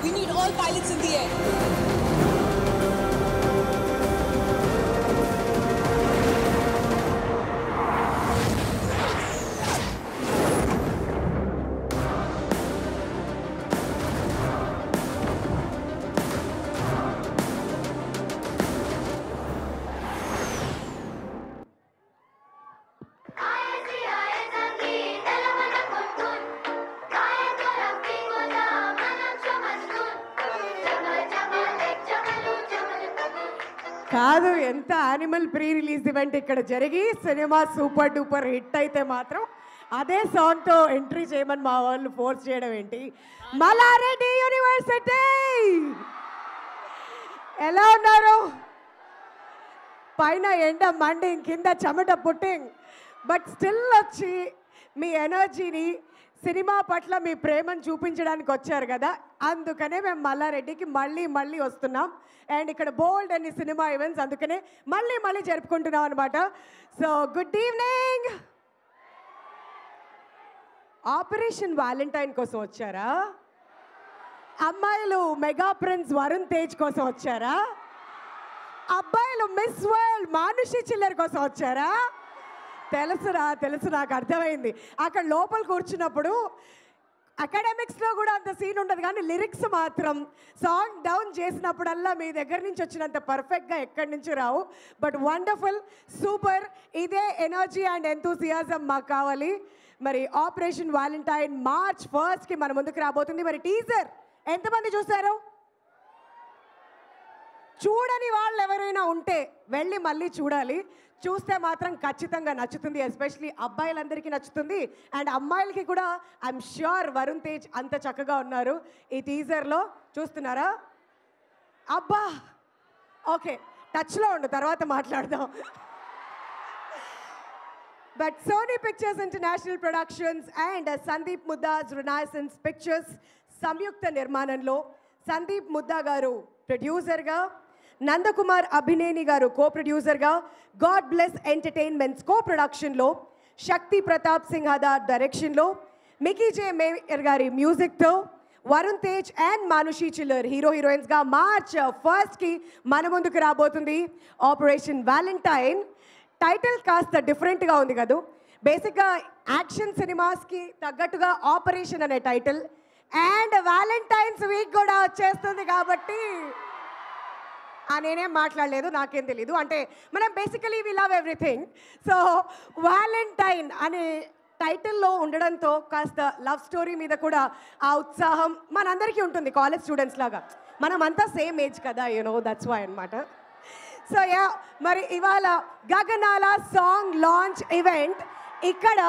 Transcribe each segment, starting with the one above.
We need all pilots in the air. కాదు, ఎంత animal pre release event ఇక్కడ జరిగి సినిమా సూపర్ డూపర్ హిట్ అయితే మాత్రం అదే సాంగ్తో ఎంట్రీ చేయమని మా వాళ్ళు ఫోర్స్ చేయడం ఏంటి? మల్లారెడ్డి యూనివర్సిటీ ఎలా ఉన్నారు? పైన ఎండ మండింగ్, కింద చెమట పుట్టింగ్, బట్ స్టిల్ వచ్చి మీ ఎనర్జీని సినిమా పట్ల మీ ప్రేమను చూపించడానికి వచ్చారు కదా, అందుకనే మేము మల్లారెడ్డికి మళ్ళీ వస్తున్నాం. అండ్ ఇక్కడ బోల్డ్ అన్ని సినిమా ఈవెంట్స్ అందుకనే మళ్ళీ జరుపుకుంటున్నాం అనమాట. So good evening. Operation Valentine కోసం వచ్చారా? అమ్మాయిలు మెగా ప్రిన్స్ వరుణ్ తేజ్ కోసం వచ్చారా? అబ్బాయిలు మిస్ వరల్డ్ మానుషి చిల్లర్ కోసం వచ్చారా? తెలుసు, నాకు అర్థమైంది. అక్కడ లోపల కూర్చున్నప్పుడు అకాడమిక్స్లో కూడా అంత సీన్ ఉండదు, కానీ లిరిక్స్ మాత్రం సాంగ్ డౌన్ చేసినప్పుడల్లా మీ దగ్గర నుంచి వచ్చినంత పర్ఫెక్ట్గా ఎక్కడి నుంచి రావు. But wonderful, super. ఇదే ఎనర్జీ అండ్ ఎంతూసియాజం మాకు కావాలి. మరి ఆపరేషన్ వ్యాలంటైన్ March 1st మన ముందుకు రాబోతుంది. మరి టీజర్ ఎంతమంది చూశారు? చూడని వాళ్ళు ఎవరైనా ఉంటే వెళ్ళి మళ్ళీ చూడాలి. చూస్తే మాత్రం ఖచ్చితంగా నచ్చుతుంది. ఎస్పెషలీ అబ్బాయిలందరికీ నచ్చుతుంది అండ్ అమ్మాయిలకి కూడా. ఐఎమ్ ష్యూర్ వరుణ్ తేజ్ అంత చక్కగా ఉన్నారు ఈ టీజర్లో. చూస్తున్నారా? అబ్బా, ఓకే, టచ్లో ఉండు, తర్వాత మాట్లాడదాం. But Sony Pictures International Productions and Sandeep Mudda's renaissance pictures సంయుక్త నిర్మాణంలో సందీప్ ముద్దా గారు ప్రొడ్యూసర్గా, నందకుమార్ అభినేని గారు కో ప్రొడ్యూసర్గా, గాడ్ బ్లెస్ ఎంటర్టైన్మెంట్స్ కో ప్రొడక్షన్లో, శక్తి ప్రతాప్ సింగ్ హదార్ డైరెక్షన్లో, మికీ జే మేయర్ గారి మ్యూజిక్తో వరుణ్ తేజ్ అండ్ మానుషి చిల్లర్ హీరోయిన్స్గా March 1st మన ముందుకు రాబోతుంది ఆపరేషన్ వ్యాలంటైన్. టైటిల్ కాస్త డిఫరెంట్గా ఉంది కదా. బేసిక్గా యాక్షన్ సినిమాస్కి తగ్గట్టుగా ఆపరేషన్ అనే టైటిల్ అండ్ వ్యాలంటైన్స్ వీక్ కూడా వచ్చేస్తుంది కాబట్టి నేనేం మాట్లాడలేదు, నాకేం తెలీదు. అంటే మనం basically we love everything. So valentine అనే టైటిల్లో ఉండడంతో కాస్త లవ్ స్టోరీ మీద కూడా ఆ ఉత్సాహం మనందరికీ ఉంటుంది. కాలేజ్ స్టూడెంట్స్ లాగా మనమంతా సేమ్ ఏజ్ కదా, దట్స్ వై అనమాట. సో మరి ఇవాళ గగనాల సాంగ్ లాంచ్ ఈవెంట్ ఇక్కడ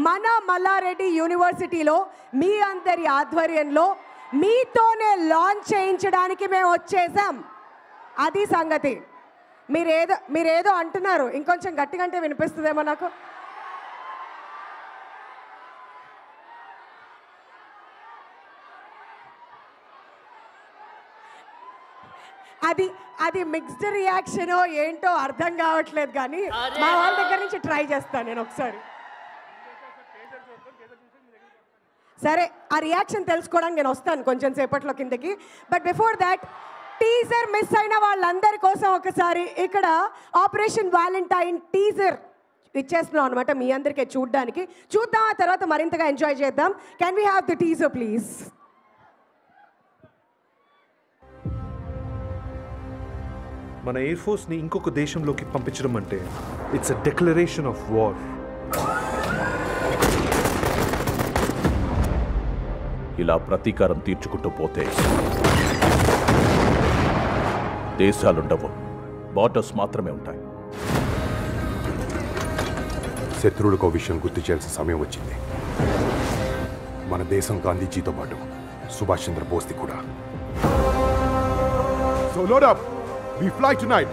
మన మల్లారెడ్డి యూనివర్సిటీలో మీ అందరి ఆధ్వర్యంలో మీతోనే లాంచ్ చేయించడానికి మేము వచ్చేసాం. అది సంగతి. మీరేదో అంటున్నారు, ఇంకొంచెం గట్టిగా అంటే వినిపిస్తుందేమో నాకు. అది మిక్స్డ్ రియాక్షనో ఏంటో అర్థం కావట్లేదు, కానీ మా వాళ్ళ దగ్గర నుంచి ట్రై చేస్తాను నేను ఒకసారి. సరే, ఆ రియాక్షన్ తెలుసుకోవడానికి నేను వస్తాను కొంచెం సేపట్లో కిందకి. But before that teaser miss అయిన వాళ్ళందరి కోసం ఒకసారి ఇక్కడ ఆపరేషన్ వ్యాలంటైన్ టీజర్ ఇచ్చేస్తున్నాం అనమాట మీ అందరికీ చూడడానికి. చూద్దాం, ఆ తర్వాత మరింతగా ఎంజాయ్ చేద్దాం. Can we have the teaser please? మన ఎయిర్ ఫోర్స్ని ఇంకొక దేశంలోకి పంపించడం అంటే it's a declaration of war. ఇలా ప్రతీకారం తీర్చుకుంటూ పోతే దేశాలుండవు, బార్డర్స్ మాత్రమే ఉంటాయి. శత్రువులకు విషయం గుర్తు చేయాల్సిన సమయం వచ్చింది. మన దేశం గాంధీజీతో పాటు సుభాష్ చంద్రబోస్ది కూడా. So load up. We fly tonight.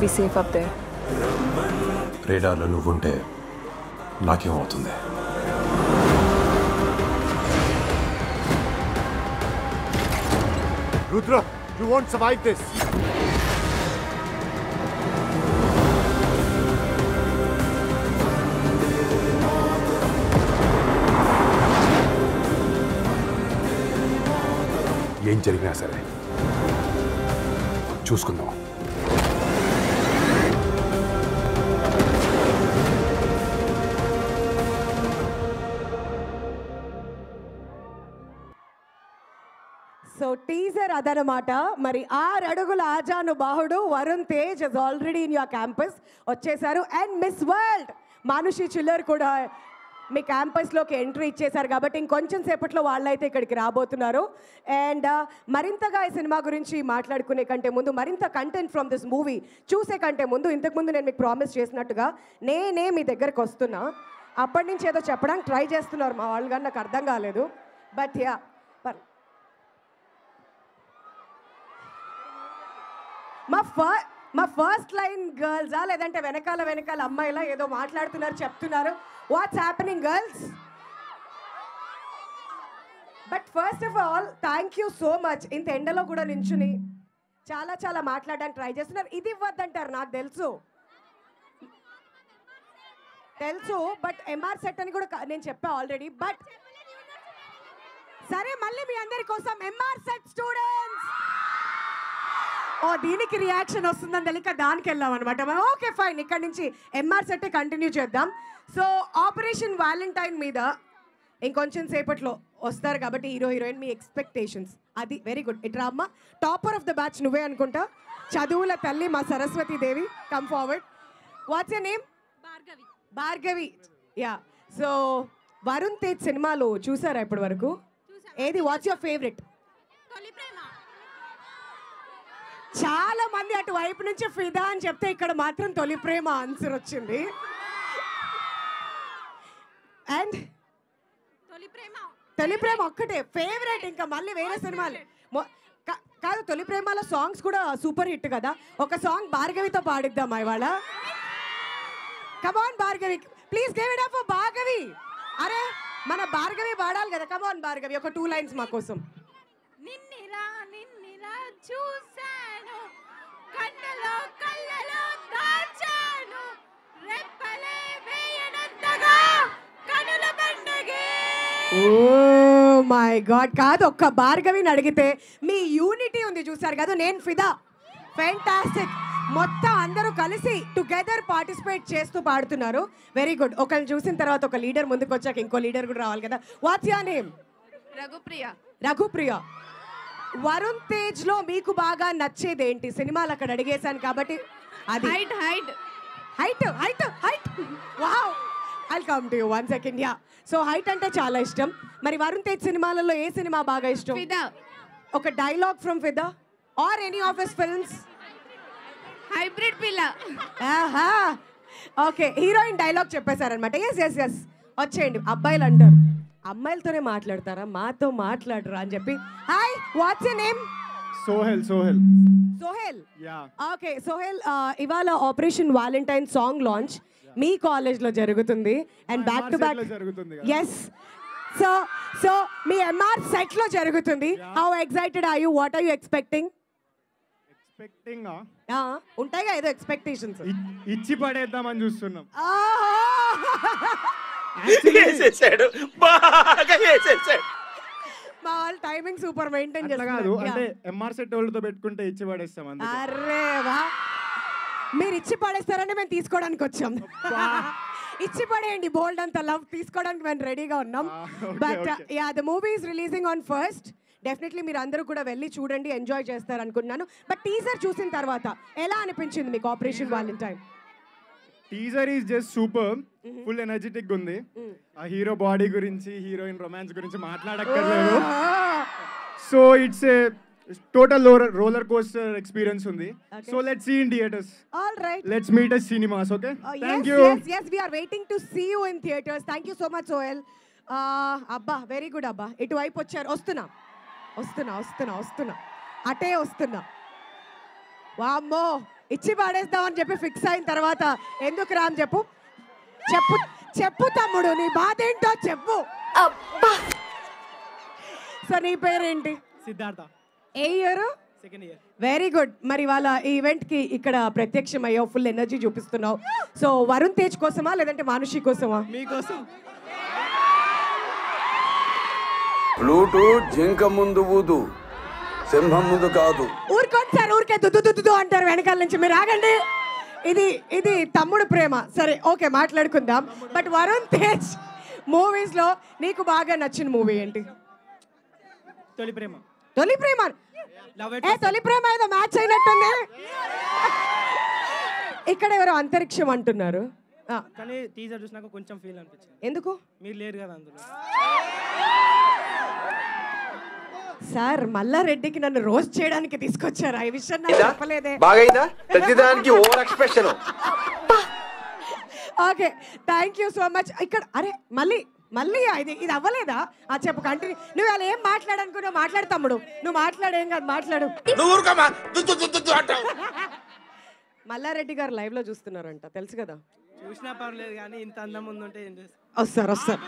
Be safe up there. రేడార్లో నువ్వుంటే నాకేమవుతుంది? Rudra, you won't survive this. ఏం జరిగినా సరే చూసుకుందాం. సో టీజర్ అదనమాట. మరి 6 అడుగుల ఆజాను బాహుడు Varun Tej is already in your campus వచ్చేసారు. And Miss World Manushi Chhillar కూడా మీ క్యాంపస్లోకి ఎంట్రీ ఇచ్చేశారు కాబట్టి ఇంకొంచెం సేపట్లో వాళ్ళైతే ఇక్కడికి రాబోతున్నారు. అండ్ మరింతగా ఈ సినిమా గురించి మాట్లాడుకునే కంటే ముందు, మరింత కంటెంట్ ఫ్రమ్ దిస్ మూవీ చూసే కంటే ముందు, ఇంతకుముందు నేను మీకు ప్రామిస్ చేసినట్టుగా నేనే మీ దగ్గరకు వస్తున్నా. అప్పటి నుంచి ఏదో చెప్పడానికి ట్రై చేస్తున్నారు మా వాళ్ళు, కానీ నాకు అర్థం కాలేదు. బట్ యా, మా ఫస్ట్ లైన్ గర్ల్సా లేదంటే వెనకాల అమ్మాయిలా ఏదో మాట్లాడుతున్నారు, చెప్తున్నారు. What's happening girls? But first of all thank you so much. ఇంత ఎండలో కూడా నించుని చాలా మాట్లాడడానికి ట్రై చేస్తున్నారు. ఇది ఇవ్వద్దంటారు నాకు తెలుసు బట్ ఎంఆర్ సెట్ అని కూడా నేను చెప్పా ఆల్రెడీ. బట్ సరే, మళ్ళీ మీ అందరి కోసం ఎంఆర్ సెట్ స్టూడెంట్స్. దీనికి రియాక్షన్ వస్తుందని తెలియక దానికి వెళ్ళాం అనమాట. ఓకే ఫైన్, ఇక్కడ నుంచి ఎంఆర్ సెట్ కంటిన్యూ చేద్దాం. సో ఆపరేషన్ వ్యాలంటైన్ మీద ఇంకొంచెం సేపట్లో వస్తారు కాబట్టి హీరో హీరోయిన్, మీ ఎక్స్పెక్టేషన్స్ అది. Very good. ఇట్రా అమ్మ, టాపర్ ఆఫ్ ద బ్యాచ్ నువ్వే అనుకుంటా, చదువుల తల్లి మా Saraswati Devi. Come forward. What's your name? Bhargavi. Yeah. So Varun Tej సినిమాలు చూసారా ఇప్పటి వరకు? ఏది వాట్స్ యువర్ ఫేవరెట్? చాలా మంది అటువైపు నుంచి ఫిదా అని చెప్తే ఇక్కడ మాత్రం తొలి ప్రేమ ఆన్సర్ వచ్చింది. అండ్ తొలి ప్రేమ ఒక్కటే ఫేవరెట్, ఇంకా మళ్ళీ వేరే సినిమాలు కాదు. తొలి ప్రేమలో సాంగ్స్ కూడా సూపర్ హిట్ కదా. ఒక సాంగ్ భార్గవితో పాడిద్దామా ఇవాళ? Come on Bhargavi, please give it up for Bhargavi. అరే మన భార్గవి పాడాలి కదా. కమాన్ భార్గవి, ఒక 2 లైన్స్ మా కోసం. నిన్నిరా చూసాను, కళ్ళలో దాచాను, రెప్పలే వేయనంతగా కనుల పండగే. Oh my god. కాదు, ఒక్క భార్గవిని అడిగితే మీ యూనిటీ ఉంది చూసారు కదా, నేను ఫిదా. ఫెంటాస్టిక్. మొత్తం అందరూ కలిసి టుగెదర్ పార్టిసిపేట్ చేస్తూ పాడుతున్నారు. Very good. ఒకరిని చూసిన తర్వాత ఒక లీడర్ ముందుకు వచ్చాక ఇంకో లీడర్ కూడా రావాలి కదా. Watts your name? Raghupriya. Varun Tej లో మీకు బాగా నచ్చేది ఏంటి? సినిమాలు అక్కడ అడిగేశాను కాబట్టి అది. Height. Wow, I'll come to you 1 second. Yeah. So height అంటే చాలా ఇష్టం. మరి వరుణ్ తేజ్ సినిమాలలో ఏ సినిమా బాగా ఇష్టం? ఫిదా. ఒక dialogue from Fidaa or any of his films? Hybrid పిల్ల. ఆహా, ఓకే. హీరోయిన్ డైలాగ్ చెప్పేశారనమాట. ఎస్ వచ్చేయండి. అబ్బాయిలు అంటారు అమ్మాయిలతోనే మాట్లాడతారా, మాతో మాట్లాడరా అని చెప్పి. Hi, what's your name? Sohel. Okay Sohel, ఇవాళ ఆపరేషన్ వ్యాలంటైన్ సాంగ్ లాంచ్ మీ కాలేజ్ లో జరుగుతుంది. అండ్ బ్యాక్ టు బ్యాక్ ఎస్. సో మీ ఎంఆర్ సెట్ లో జరుగుతుంది. How excited are you? What are you expecting? ఉంటాయిగా ఏదో ఎక్స్పెక్టేషన్స్. ఇచ్చి పడేద్దామని చూస్తున్నాం. మా వాళ్ళు టైమింగ్ సూపర్ మెయింటైన్ చేస్తారు. అంటే ఎంఆర్ సెట్ వాళ్ళతో పెట్టుకుంటే ఇచ్చి పడేస్తాం. అరే వా, మీరు ఇచ్చి పడేస్తారని మేము తీసుకోవడానికి వచ్చాం. ఇచ్చి పడేయండి, బోల్డ్ అంత లవ్ తీసుకోవడానికి మేము రెడీగా ఉన్నాం. But yeah, the movie is releasing on 1st. Definitely మీరు అందరూ కూడా వెళ్ళి చూడండి, ఎంజాయ్ చేస్తారు అనుకున్నాను. బట్ టీజర్ చూసిన తర్వాత ఎలా అనిపించింది మీకు operation valentine? Teaser is just super. Full energetic ఉంది. ఆ హీరో బాడీ గురించి, హీరోయిన్ రొమాన్స్ గురించి మాట్లాడక్కర్లేదు. So it's a total roller coaster experience ఉంది. So let's see in theatres. All right, let's meet at cinemas. Okay, thank you. yes we are waiting to see you in theaters. Thank you so much Sohel. అబ్బా very good. అబ్బా ఇటువైపు వచ్చారు. వస్తున్నా అటే వస్తున్నా. వామ్మో, ఇచ్చి పాడేస్తామని చెప్పి ఫిక్స్ అయిన తర్వాత ఎందుకు రా అని చెప్పు తమ్ముడు, నీ బాధ ఏంటో చెప్పు. సో నీ పేరేంటి? సిద్ధార్థ. ఏ year? Second year. Very good. మరి వాళ్ళ ఈ ఈవెంట్కి ఇక్కడ ప్రత్యక్షమయ్యావు, ఫుల్ ఎనర్జీ చూపిస్తున్నావు. సో వరుణ్ తేజ్ కోసమా లేదంటే మానుషి కోసమా? మీకోసం. ఫ్లూటు జింక ముందు ఊదు, సింహం ముందు కాదు. ఊరుకోండి సార్, ఊరికే దుద్దు అంటారు వెనకాల నుంచి. మీరు ఆగండి. ఇది తమ్ముడు ప్రేమ. సరే ఓకే, మాట్లాడుకుందాం. బట్ వరుణ్ తేజ్ మూవీస్లో నీకు బాగా నచ్చిన మూవీ ఏంటి? తొలి ప్రేమ. తొలి ప్రేమ. తొలి ప్రేమ ఏదో మ్యాచ్ అయినట్టుంది. ఇక్కడ ఎవరో అంతరిక్షం అంటున్నారు. కానీ టీజర్ చూసినాక కొంచెం ఫీల్ అనిపించింది. ఎందుకు? మీరు లేరు కదా అందులో. సార్ మల్లారెడ్డికి నన్ను రోస్ట్ చేయడానికి తీసుకొచ్చారు. ఈ విషయం నాకు చెప్పలేదే. బాగైందా? ప్రతిదానికి over expression. Okay, thank you so much. ఇక్కడ అరే మళ్ళీ ఇది అవ్వలేదా? చెప్పు, కంటిన్యూ. నువ్వు అలా ఏం మాట్లాడనుకున్నావు? మాట్లాడు తమ్ముడు, నువ్వు మాట్లాడేం కాదు, మాట్లాడు. మల్లారెడ్డి గారు లైవ్ లో చూస్తున్నారంట, తెలుసు కదా? చూసినా పర్లేదు కానీ ఇంత అందం ఉందంటే ఏం చేస్తా. వస్తారు.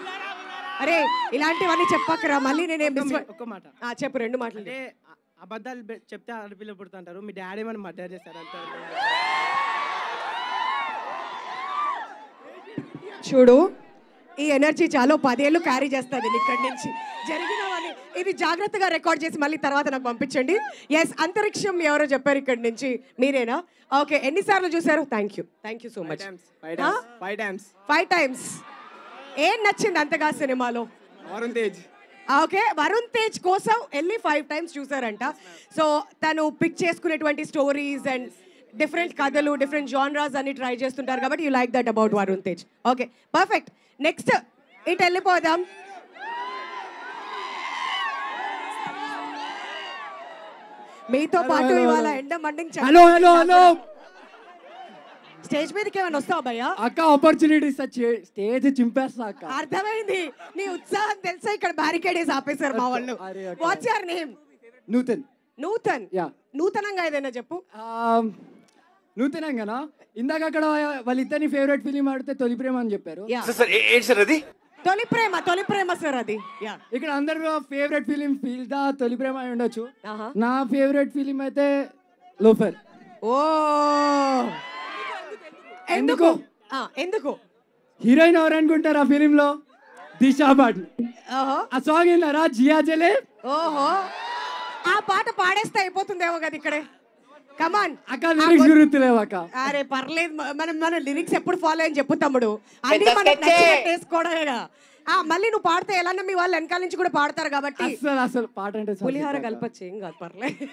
అరే ఇలాంటివన్నీ చెప్పకరా, మళ్ళీ నేనే ఒక్క మాట చెప్పు. 2 మాటలు. అంటే అబద్ధాలు చెప్తే ఆడపిల్ల పుడుతుంటారు. మీ డాడీ ఏమైనా మర్డర్ చేస్తారు అంత. చూడు, ఈ ఎనర్జీ చాలా 10 ఏళ్ళు క్యారీ చేస్తుంది ఇక్కడి నుంచి జరిగినవని. ఇది జాగ్రత్తగా రికార్డ్ చేసి మళ్ళీ తర్వాత నాకు పంపించండి. ఎస్, అంతరిక్షం ఎవరో చెప్పారు ఇక్కడి నుంచి, మీరేనా? ఓకే, ఎన్నిసార్లు చూసారు? Thank you so much. 5 times. ఏం నచ్చింది అంతగా సినిమాలో? వరుణ్ తేజ్. ఓకే, వరుణ్ తేజ్ కోసం వెళ్ళి 5 టైమ్స్ చూసారంట. సో తను పిక్ చేసుకునేటువంటి స్టోరీస్ అండ్ డిఫరెంట్ కథలు, డిఫరెంట్ జానరాస్ అన్ని ట్రై చేస్తుంటారు కాబట్టి you like that about Varun Tej. Okay, perfect. Next ఇటు వెళ్ళిపోదాం. మీతో పాటు ఇవాళ ఎండ మండింగ్. హలో స్టేజ్ మీదకి ఏమైనా వస్తావా భయ్యా? అక్క ఆపర్చునిటీ స్టేజ్ చింపేస్తా అక్క. అర్థమైంది నీ ఉత్సాహం తెలుసా? ఇక్కడ బ్యారికేడ్ వేసి ఆపేశారు మా వాళ్ళు. What's your name? నూతన్. నూతనంగా ఏదైనా చెప్పు. నూతనంగానా? ఇందాక అక్కడ వాళ్ళిద్దరిని ఫేవరెట్ ఫిలిం ఆడితే తొలి ప్రేమ అని చెప్పారు. తొలి ప్రేమ సార్ అది. ఇక్కడ అందరు ఫేవరెట్ ఫిలిం ఫీల్దా తొలి ప్రేమ అయి ఉండొచ్చు. నా ఫేవరెట్ ఫిలిం అయితే లోఫర్. ఓ, ఎందుకు? హీరోయిన్ ఎవరు అనుకుంటారు ఆ ఫిలిం లో? దిశా పాటని. ఆ సాంగ్ ఏంటారా? జియా జలే. ఓహో, ఆ పాట పాడేస్తే అయిపోతుందేమో కదా ఇక్కడే. కమాన్ అక్క, లిరిక్స్ గుర్తులేవు అక్క. అరే పర్లేదు, మన లిరిక్స్ ఎప్పుడు ఫాలో అని చెప్పు తమ్ముడు. అది మనకి నచ్చినట్టేసుకోవడమేగా. మళ్ళీ నువ్వు పాడితే ఎలా మీ వాళ్ళు వెనకాల నుంచి కూడా పాడతారు కాబట్టి. అసలు పాట అంటే పులిహార కలపచ్చు, ఏం కాదు, పర్లేదు.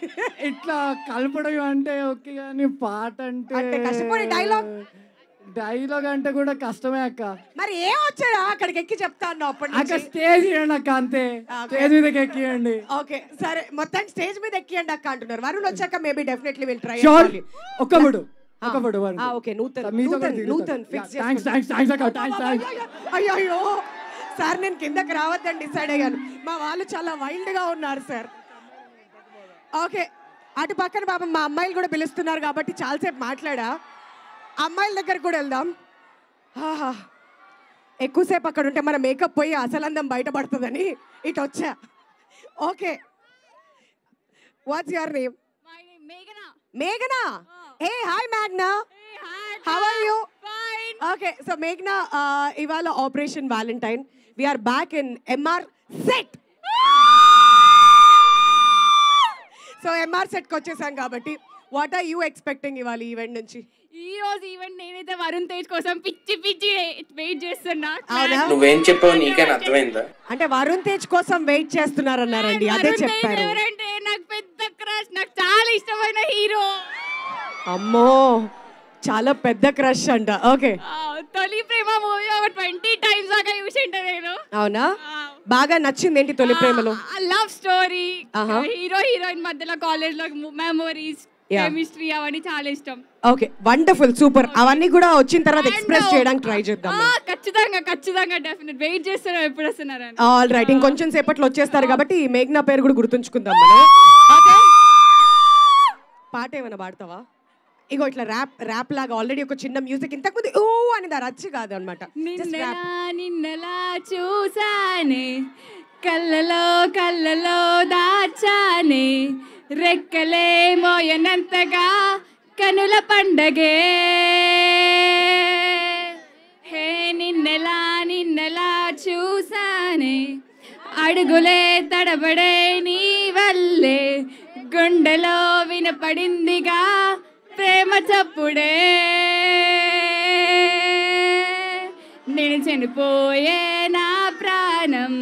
ఇట్లా కలపడం అంటే ఓకే, కానీ పాట అంటే కష్టపడి డైలాగ్ అంటే కూడా కష్టమే అక్క. మరి ఏం వచ్చారా అక్కడికి ఎక్కి చెప్తాను అక్క? స్టేజ్ ఇవ్వండి అక్క, అంతే. స్టేజ్ మీదకి ఎక్కియండి. ఓకే సరే, మొత్తం స్టేజ్ మీద ఎక్కియండి అక్క అంటున్నారు. వరుణ్ వచ్చాక maybe definitely will try. Okay, Nutan fix. అయ్యో సార్, నేను కిందకి రావద్దని డిసైడ్ అయ్యాను. మా వాళ్ళు చాలా వైల్డ్ గా ఉన్నారు సార్. ఓకే, అటు పక్కన పాపం మా అమ్మాయిలు కూడా పిలుస్తున్నారు కాబట్టి చాలాసేపు మాట్లాడా. అమ్మాయిల దగ్గర కూడా వెళ్దాం. ఎక్కువసేపు అక్కడ ఉంటే మన మేకప్ పోయి అసలందం బయటపడుతుందని ఇటు వచ్చా. Okay, watts your name? మేఘనా. హే హాయ్ మేఘనా, how are you? Okay, so మేఘనా, ఇవాళ operation Valentine. We are back in MR set. So MR సెట్కి వచ్చేసాం కాబట్టి వాట్ ఆర్ యూ ఎక్స్పెక్టింగ్ ఇవాళ ఈవెంట్ నుంచి? ఈ రోజు ఈవెంట్ నేనైతే వరుణ్ తేజ్ కోసం పిచ్చి వెయిట్ చేస్తున్నా. నువ్వేం చెప్పావు నీకే అర్థమైందా? అంటే వరుణ్ తేజ్ కోసం వెయిట్ చేస్తున్నారన్నారండి, అదే చెప్పారు. నాకు పెద్ద క్రష్, నాకు చాలా ఇష్టమైన హీరో. అమ్మో, చాలా పెద్ద క్రష్ అంట. ఓకే, తొలి ప్రేమ మూవీ ఒక 20 టైమ్స్ దాకా చూసింటా నేను. అవునా? బాగా నచ్చింది ఏంటి తొలి ప్రేమలో? లవ్ స్టోరీ, హీరో హీరోయిన్ మధ్యలో కాలేజ్ లో మెమోరీస్, కెమిస్ట్రీ, అవన్నీ చాలా ఇష్టం. Okay, wonderful, super. అవన్నీ కూడా వచ్చిన తర్వాత ఎక్స్ప్రెస్ చేయడానికి ట్రై చేద్దాం. ఖచ్చితంగా డెఫినెట్ వెయిట్ చేస్తున్నారు ఎప్పుడు వస్తున్నారు. ఆల్ రైట్, ఇంకొంచెం సేపట్లో వచ్చేస్తారు కాబట్టి మేఘనా పేరు కూడా గుర్తుంచుకుందాం మనం. ఓకే, పాట ఏమైనా పాడతావా? ఇగో ఇట్లా ర్యాప్ లాగా ఆల్రెడీ ఒక చిన్న మ్యూజిక్ ఇంతకుముందు ఓ అనేది రచ్చి కాదు అనమాట. నిన్నలా చూసానే, కళ్ళలో దాచానే, రెక్కలే మోయనంతగా కనుల పండగే హే నిన్నెలా చూసానే అడుగులే తడబడే నీ వల్లే గుండెలో వినపడిందిగా ప్రేమ చప్పుడే నేను చనిపోయే నా ప్రాణం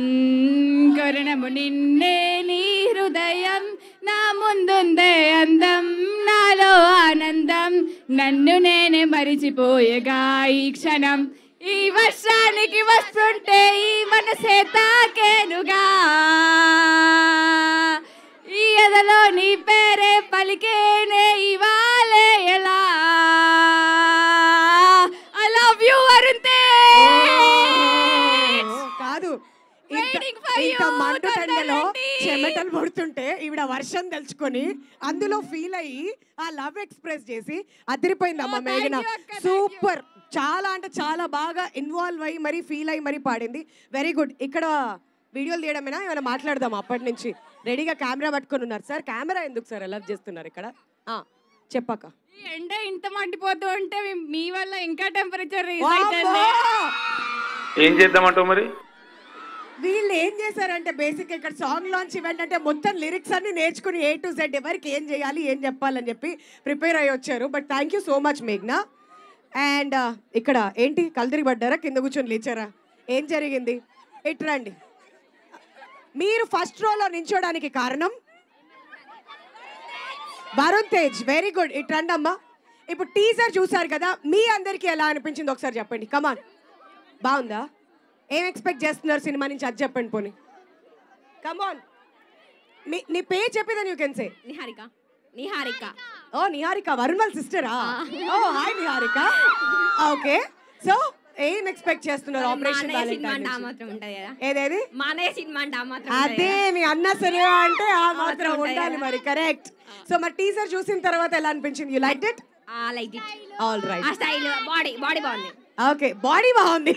కరుణము నిన్నే నీ హృదయం నా ముందుందే అందం నాలో ఆనందం నన్ను నేనే మరిచిపోయేగా ఈ క్షణం ఈ వర్షానికి వస్తుంటే ఈ మనసే తాకేనుగా ఈ ఎదలో నీ పేరే పలికేనే ఇవాళే ఎలా I love you Varun Tej కాదు ఇంత మండుటెండలో చెమటలు పడుతుంటే ఈవిడ వర్షం తెలుసుకొని అందులో ఫీల్ అయ్యి ఆ లవ్ ఎక్స్ప్రెస్ చేసి అదిరిపోయిందమ్మ మేఘన సూపర్ చాలా అంటే చాలా బాగా ఇన్వాల్వ్ అయ్యి మరీ ఫీల్ అయ్యి మరీ పాడింది వెరీ గుడ్ ఇక్కడ వీడియోలు తీయడమేనా ఏమైనా మాట్లాడదాం అప్పటి నుంచి రెడీగా కెమెరా పట్టుకొని ఉన్నారు సార్ కెమెరా ఎందుకు సార్ అలవ్ చేస్తున్నారు ఇక్కడ చెప్పాక ఎండ ఇంత మండిపోతూ ఉంటే మీ వల్ల ఇంకా టెంపరేచర్ ఏం చేద్దామంటావు మరి వీళ్ళు ఏం చేశారంటే బేసిక్ ఇక్కడ సాంగ్ లాంచ్ ఈవెంట్ అంటే మొత్తం లిరిక్స్ అన్ని నేర్చుకుని A to Z ఎవరికి ఏం చేయాలి ఏం చెప్పాలని చెప్పి ప్రిపేర్ అయ్యి వచ్చారు but thank you so much మేఘ్నా అండ్ ఇక్కడ ఏంటి కలదిరి పడ్డారా కింద కూర్చొని లేచారా ఏం జరిగింది ఇట్రండి మీరు ఫస్ట్ రోలో నించోడానికి కారణం వరుణ్ తేజ్ వెరీ గుడ్ ఇట్రండి అమ్మా ఇప్పుడు టీజర్ చూసారు కదా మీ అందరికీ ఎలా అనిపించింది ఒకసారి చెప్పండి కమాన్ బాగుందా ఏం ఎక్స్పెక్ట్ చేస్తున్నారు సినిమా నుంచి అది చెప్పండి పోనీ కమాన్ నీ పేరు చెప్పేదని యూ కెన్ సే నిహారిక ఓ నిహారిక వరుణ్ వాళ్ళ సిస్టరా ఓ హాయ్ నిహారిక ఓకే సో ఏం ఎక్స్పెక్ట్ చేస్తున్నారు ఆపరేషన్ ఏదేది అదే మీ అన్న సినిమా అంటే ఆ మాత్రం ఉండాలి మరి కరెక్ట్ సో మరి టీజర్ చూసిన తర్వాత ఎలా అనిపించింది you like it all right body బాగుంది ఓకే బాడీ బాగుంది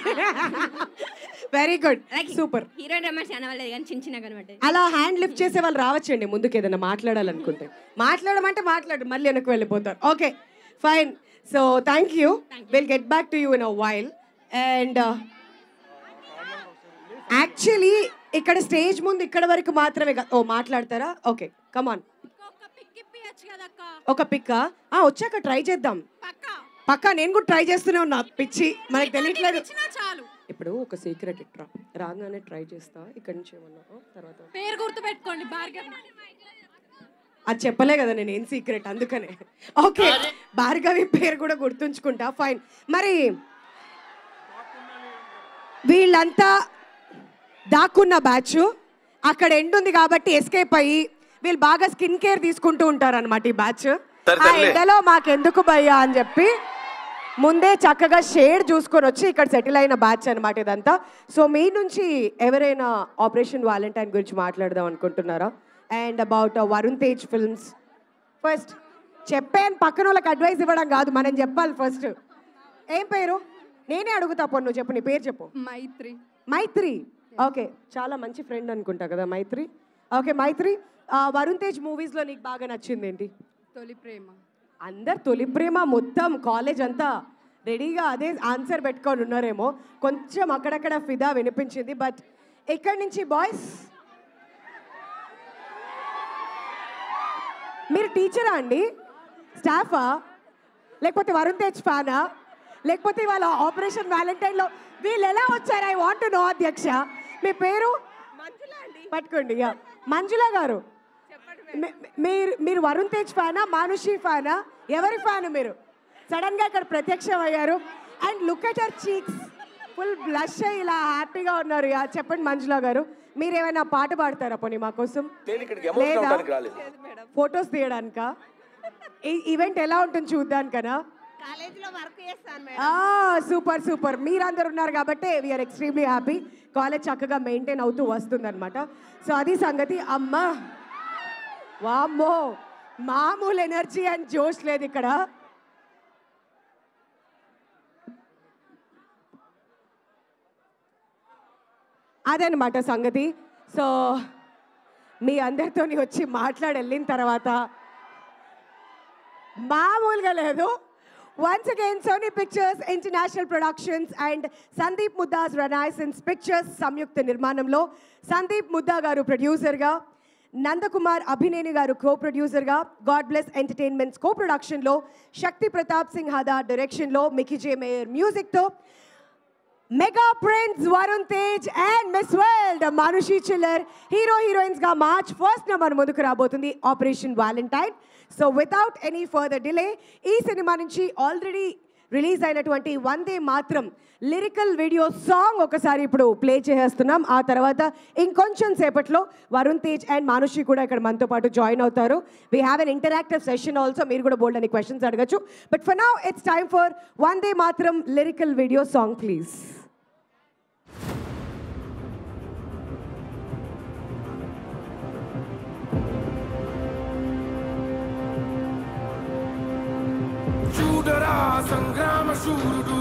very good super heroine Ramesh అనవలేదు కానీ చిన్న కనబడ్డది అలా హ్యాండ్ లిఫ్ట్ చేసే వాళ్ళు రావచ్చండి ముందుకు ఏదైనా మాట్లాడాలనుకుంటే మాట్లాడమంటే మాట్లాడు మళ్ళీ వెనక్కి వెళ్ళిపోతారు okay fine so thank you will get back to you in a while and actually ఇక్కడ స్టేజ్ ముందు ఇక్కడ వరకు మాత్రమే ఓ మాట్లాడతారా ఓకే కమాన్ ఒక పిక్క వచ్చాక ట్రై చేద్దాం పక్కా నేను కూడా ట్రై చేస్తూనే ఉన్నా పిచ్చి మనకి తెలియట్లేదు ఇప్పుడు ఒక సీక్రెట్ ఇట్రా రాగానే ట్రై చేస్తా ఇక్కడ నుంచి ఏమన్నా తర్వాత పేరు గుర్తు పెట్టుకోండి అది చెప్పలే కదా నేను ఏం సీక్రెట్ అందుకనే ఓకే భార్గవి పేరు కూడా గుర్తుంచుకుంటా ఫైన్ మరి వీళ్ళంతా దాక్కున్న బ్యాచ్ అక్కడ ఎండ్ ఉంది కాబట్టి ఎస్కేప్ అయ్యి వీళ్ళు బాగా స్కిన్ కేర్ తీసుకుంటూ ఉంటారు అనమాట ఈ బ్యాచ్ ఆ ఎండలో మాకెందుకు భయ్యా అని చెప్పి ముందే చక్కగా షేడ్ చూసుకొని వచ్చి ఇక్కడ సెటిల్ అయిన బ్యాచ్ అనమాట ఇదంతా సో మీ నుంచి ఎవరైనా ఆపరేషన్ వాలంటైన్ గురించి మాట్లాడదాం అనుకుంటున్నారా and about Varun Tej films first చెప్పాను పక్కన వాళ్ళకి అడ్వైస్ ఇవ్వడం కాదు మనం చెప్పాలి ఫస్ట్ ఏం పేరు నేనే అడుగుతా పో నువ్వు చెప్పు నీ పేరు చెప్పు మైత్రి ఓకే చాలా మంచి ఫ్రెండ్ అనుకుంటా కదా మైత్రి ఓకే మైత్రి వరుణ్ తేజ్ మూవీస్లో నీకు బాగా నచ్చింది ఏంటి తొలి ప్రేమ అందరు తొలి ప్రేమ మొత్తం కాలేజ్ అంతా రెడీగా అదే ఆన్సర్ పెట్టుకొని ఉన్నారేమో కొంచెం అక్కడక్కడ ఫిదా వినిపించింది బట్ ఎక్కడి నుంచి బాయ్స్ మీరు టీచరా అండి స్టాఫా లేకపోతే వరుణ్ తేజ్ ఫ్యానా లేకపోతే ఇవాళ ఆపరేషన్ వ్యాలంటైన్లో వీళ్ళు ఎలా వచ్చారు ఐ వాంట్ టు నో అధ్యక్ష మీ పేరు పట్టుకోండి మంజుల గారు మీరు వరుణ్ తేజ్ ఫ్యానా మానుషి ఫ్యానా ఎవరి ఫ్యాన్ మీరు సడన్గా ఇక్కడ ప్రత్యక్షం అయ్యారు and look at her cheeks full blush అయ్యి ఇలా హ్యాపీగా ఉన్నారు చెప్పండి మంజుల గారు మీరు ఏమైనా పాట పాడతారా పోనీ మా కోసం లేదా ఫొటోస్ తీయడానికా ఈవెంట్ ఎలా ఉంటుంది చూద్దానికనా సూపర్ సూపర్ మీరందరూ ఉన్నారు కాబట్టి వీఆర్ ఎక్స్ట్రీమ్లీ హ్యాపీ కాలేజ్ చక్కగా మెయింటైన్ అవుతూ వస్తుంది అనమాట సో అది సంగతి అమ్మ వామ్మో మామూలు ఎనర్జీ అండ్ జోష్ లేదు ఇక్కడ అదనమాట సంగతి సో మీ అందరితోని వచ్చి మాట్లాడి వెళ్ళిన తర్వాత మామూలుగా లేదు. Once again, Sony Pictures International Productions and Sandeep Mudda's Renaissance Pictures సంయుక్త నిర్మాణంలో సందీప్ ముద్దా గారు ప్రొడ్యూసర్గా, నందకుమార్ అభినేని గారు కో-ప్రొడ్యూసర్గా, గాడ్ బ్లెస్ ఎంటర్టైన్మెంట్స్ కో-ప్రొడక్షన్లో, శక్తి ప్రతాప్ సింగ్ హదా డైరెక్షన్లో, మికీ జే మేయర్ మ్యూజిక్తో mega prince Varun Tej and Miss World Manushi Chhillar hero హీరోయిన్స్గా మార్చ్ 1st మన ముందుకు రాబోతుంది operation valentine. So without any further delay ఈ సినిమా నుంచి ఆల్రెడీ రిలీజ్ అయినటువంటి Vande Mataram lyrical video song ఒకసారి ఇప్పుడు ప్లే చేసేస్తున్నాం. ఆ తర్వాత ఇంకొంచెం సేపట్లో వరుణ్ తేజ్ అండ్ మానుషి కూడా ఇక్కడ మనతో పాటు జాయిన్ అవుతారు. We have an interactive session also. మీరు కూడా బోల్డ్ అని క్వశ్చన్స్ అడగచ్చు. But for now it's time for Vande Mataram lyrical video song please. చూడరా సంగ్రామ శూరుడు,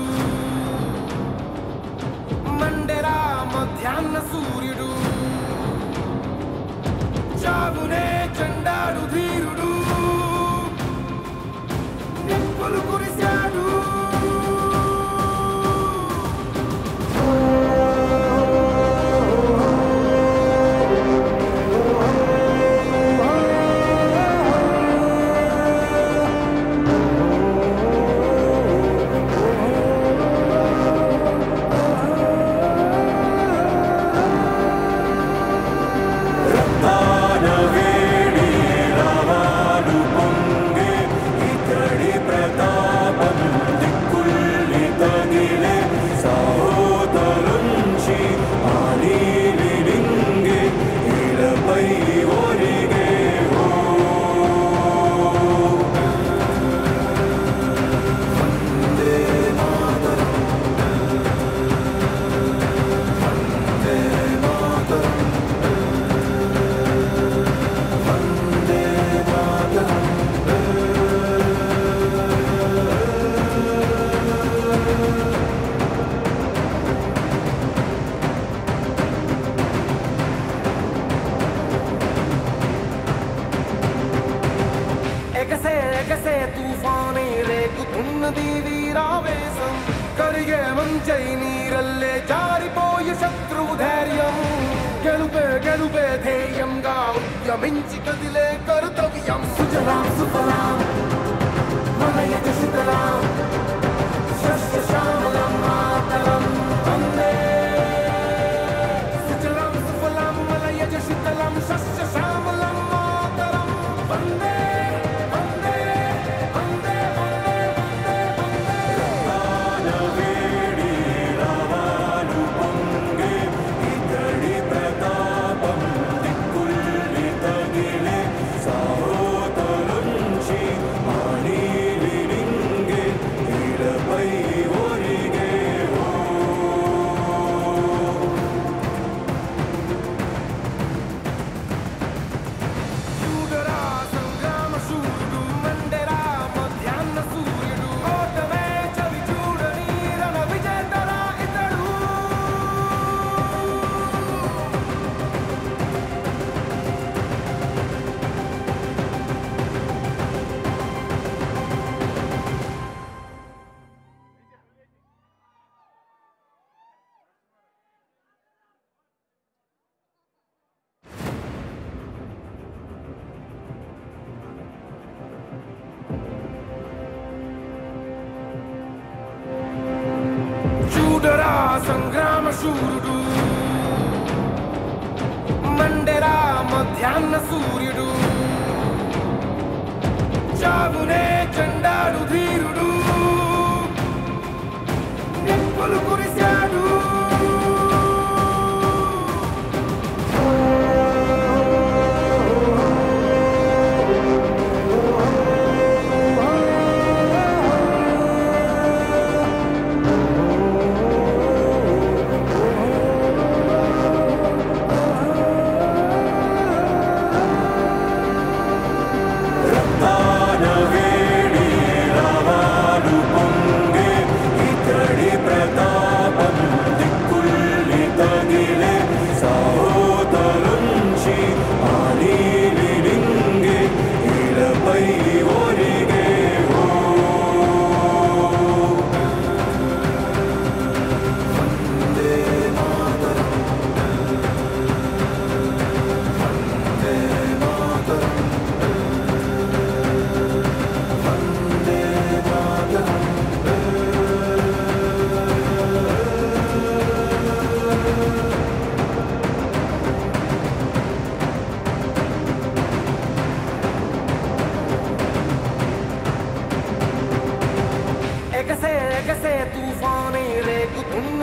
మండెరా మధ్యాహ్న సూర్యుడు, చావునే చండాడు ధీరుడు, నిప్పులు కురిశాడు. ఎగసే తూఫానే రేగుతున్నది వీరావేశం, కరిగే మంచై నీరల్లే జారిపోయే శత్రువు ధైర్యం, గెలుపే గెలుపే ధ్యేయంగా ఉద్యమించి కదిలే కర్తవ్యం. సుజలాం సుఫలాం మలయజ శీతలాం శస్య శ్యామలం మాతరం వందే. సుజలాం సుఫలాం మలయజ శీతలాం శస్య శ్యామలం మాతరం వందే. చూడరా సంగ్రామ శూరుడు, మండెరా మధ్యాహ్న సూర్యుడు, చావునే చండాడు ధీరుడు, నిప్పులు కురిశాడు. వేడి రావాలు పొంగే ఇతడి ప్రతాపం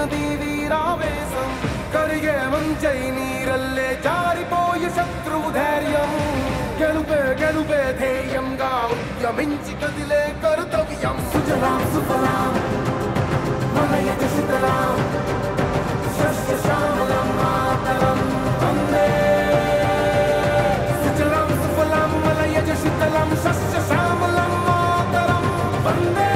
ఉన్నది వీరావేశం కరిగే మంచై నీరల్లే జారిపోయే శత్రువు ధైర్యం గెలుపే గెలుపే ధ్యేయంగా ఉద్యమించి కదిలే కర్తవ్యం సుజలాం సుఫలాం మలయజ శీతలాం సస్య శ్యామలం మాతరం వందే సుజలాం సుఫలాం మలయజ శీతలాం సస్య శ్యామలం మాతరం వందే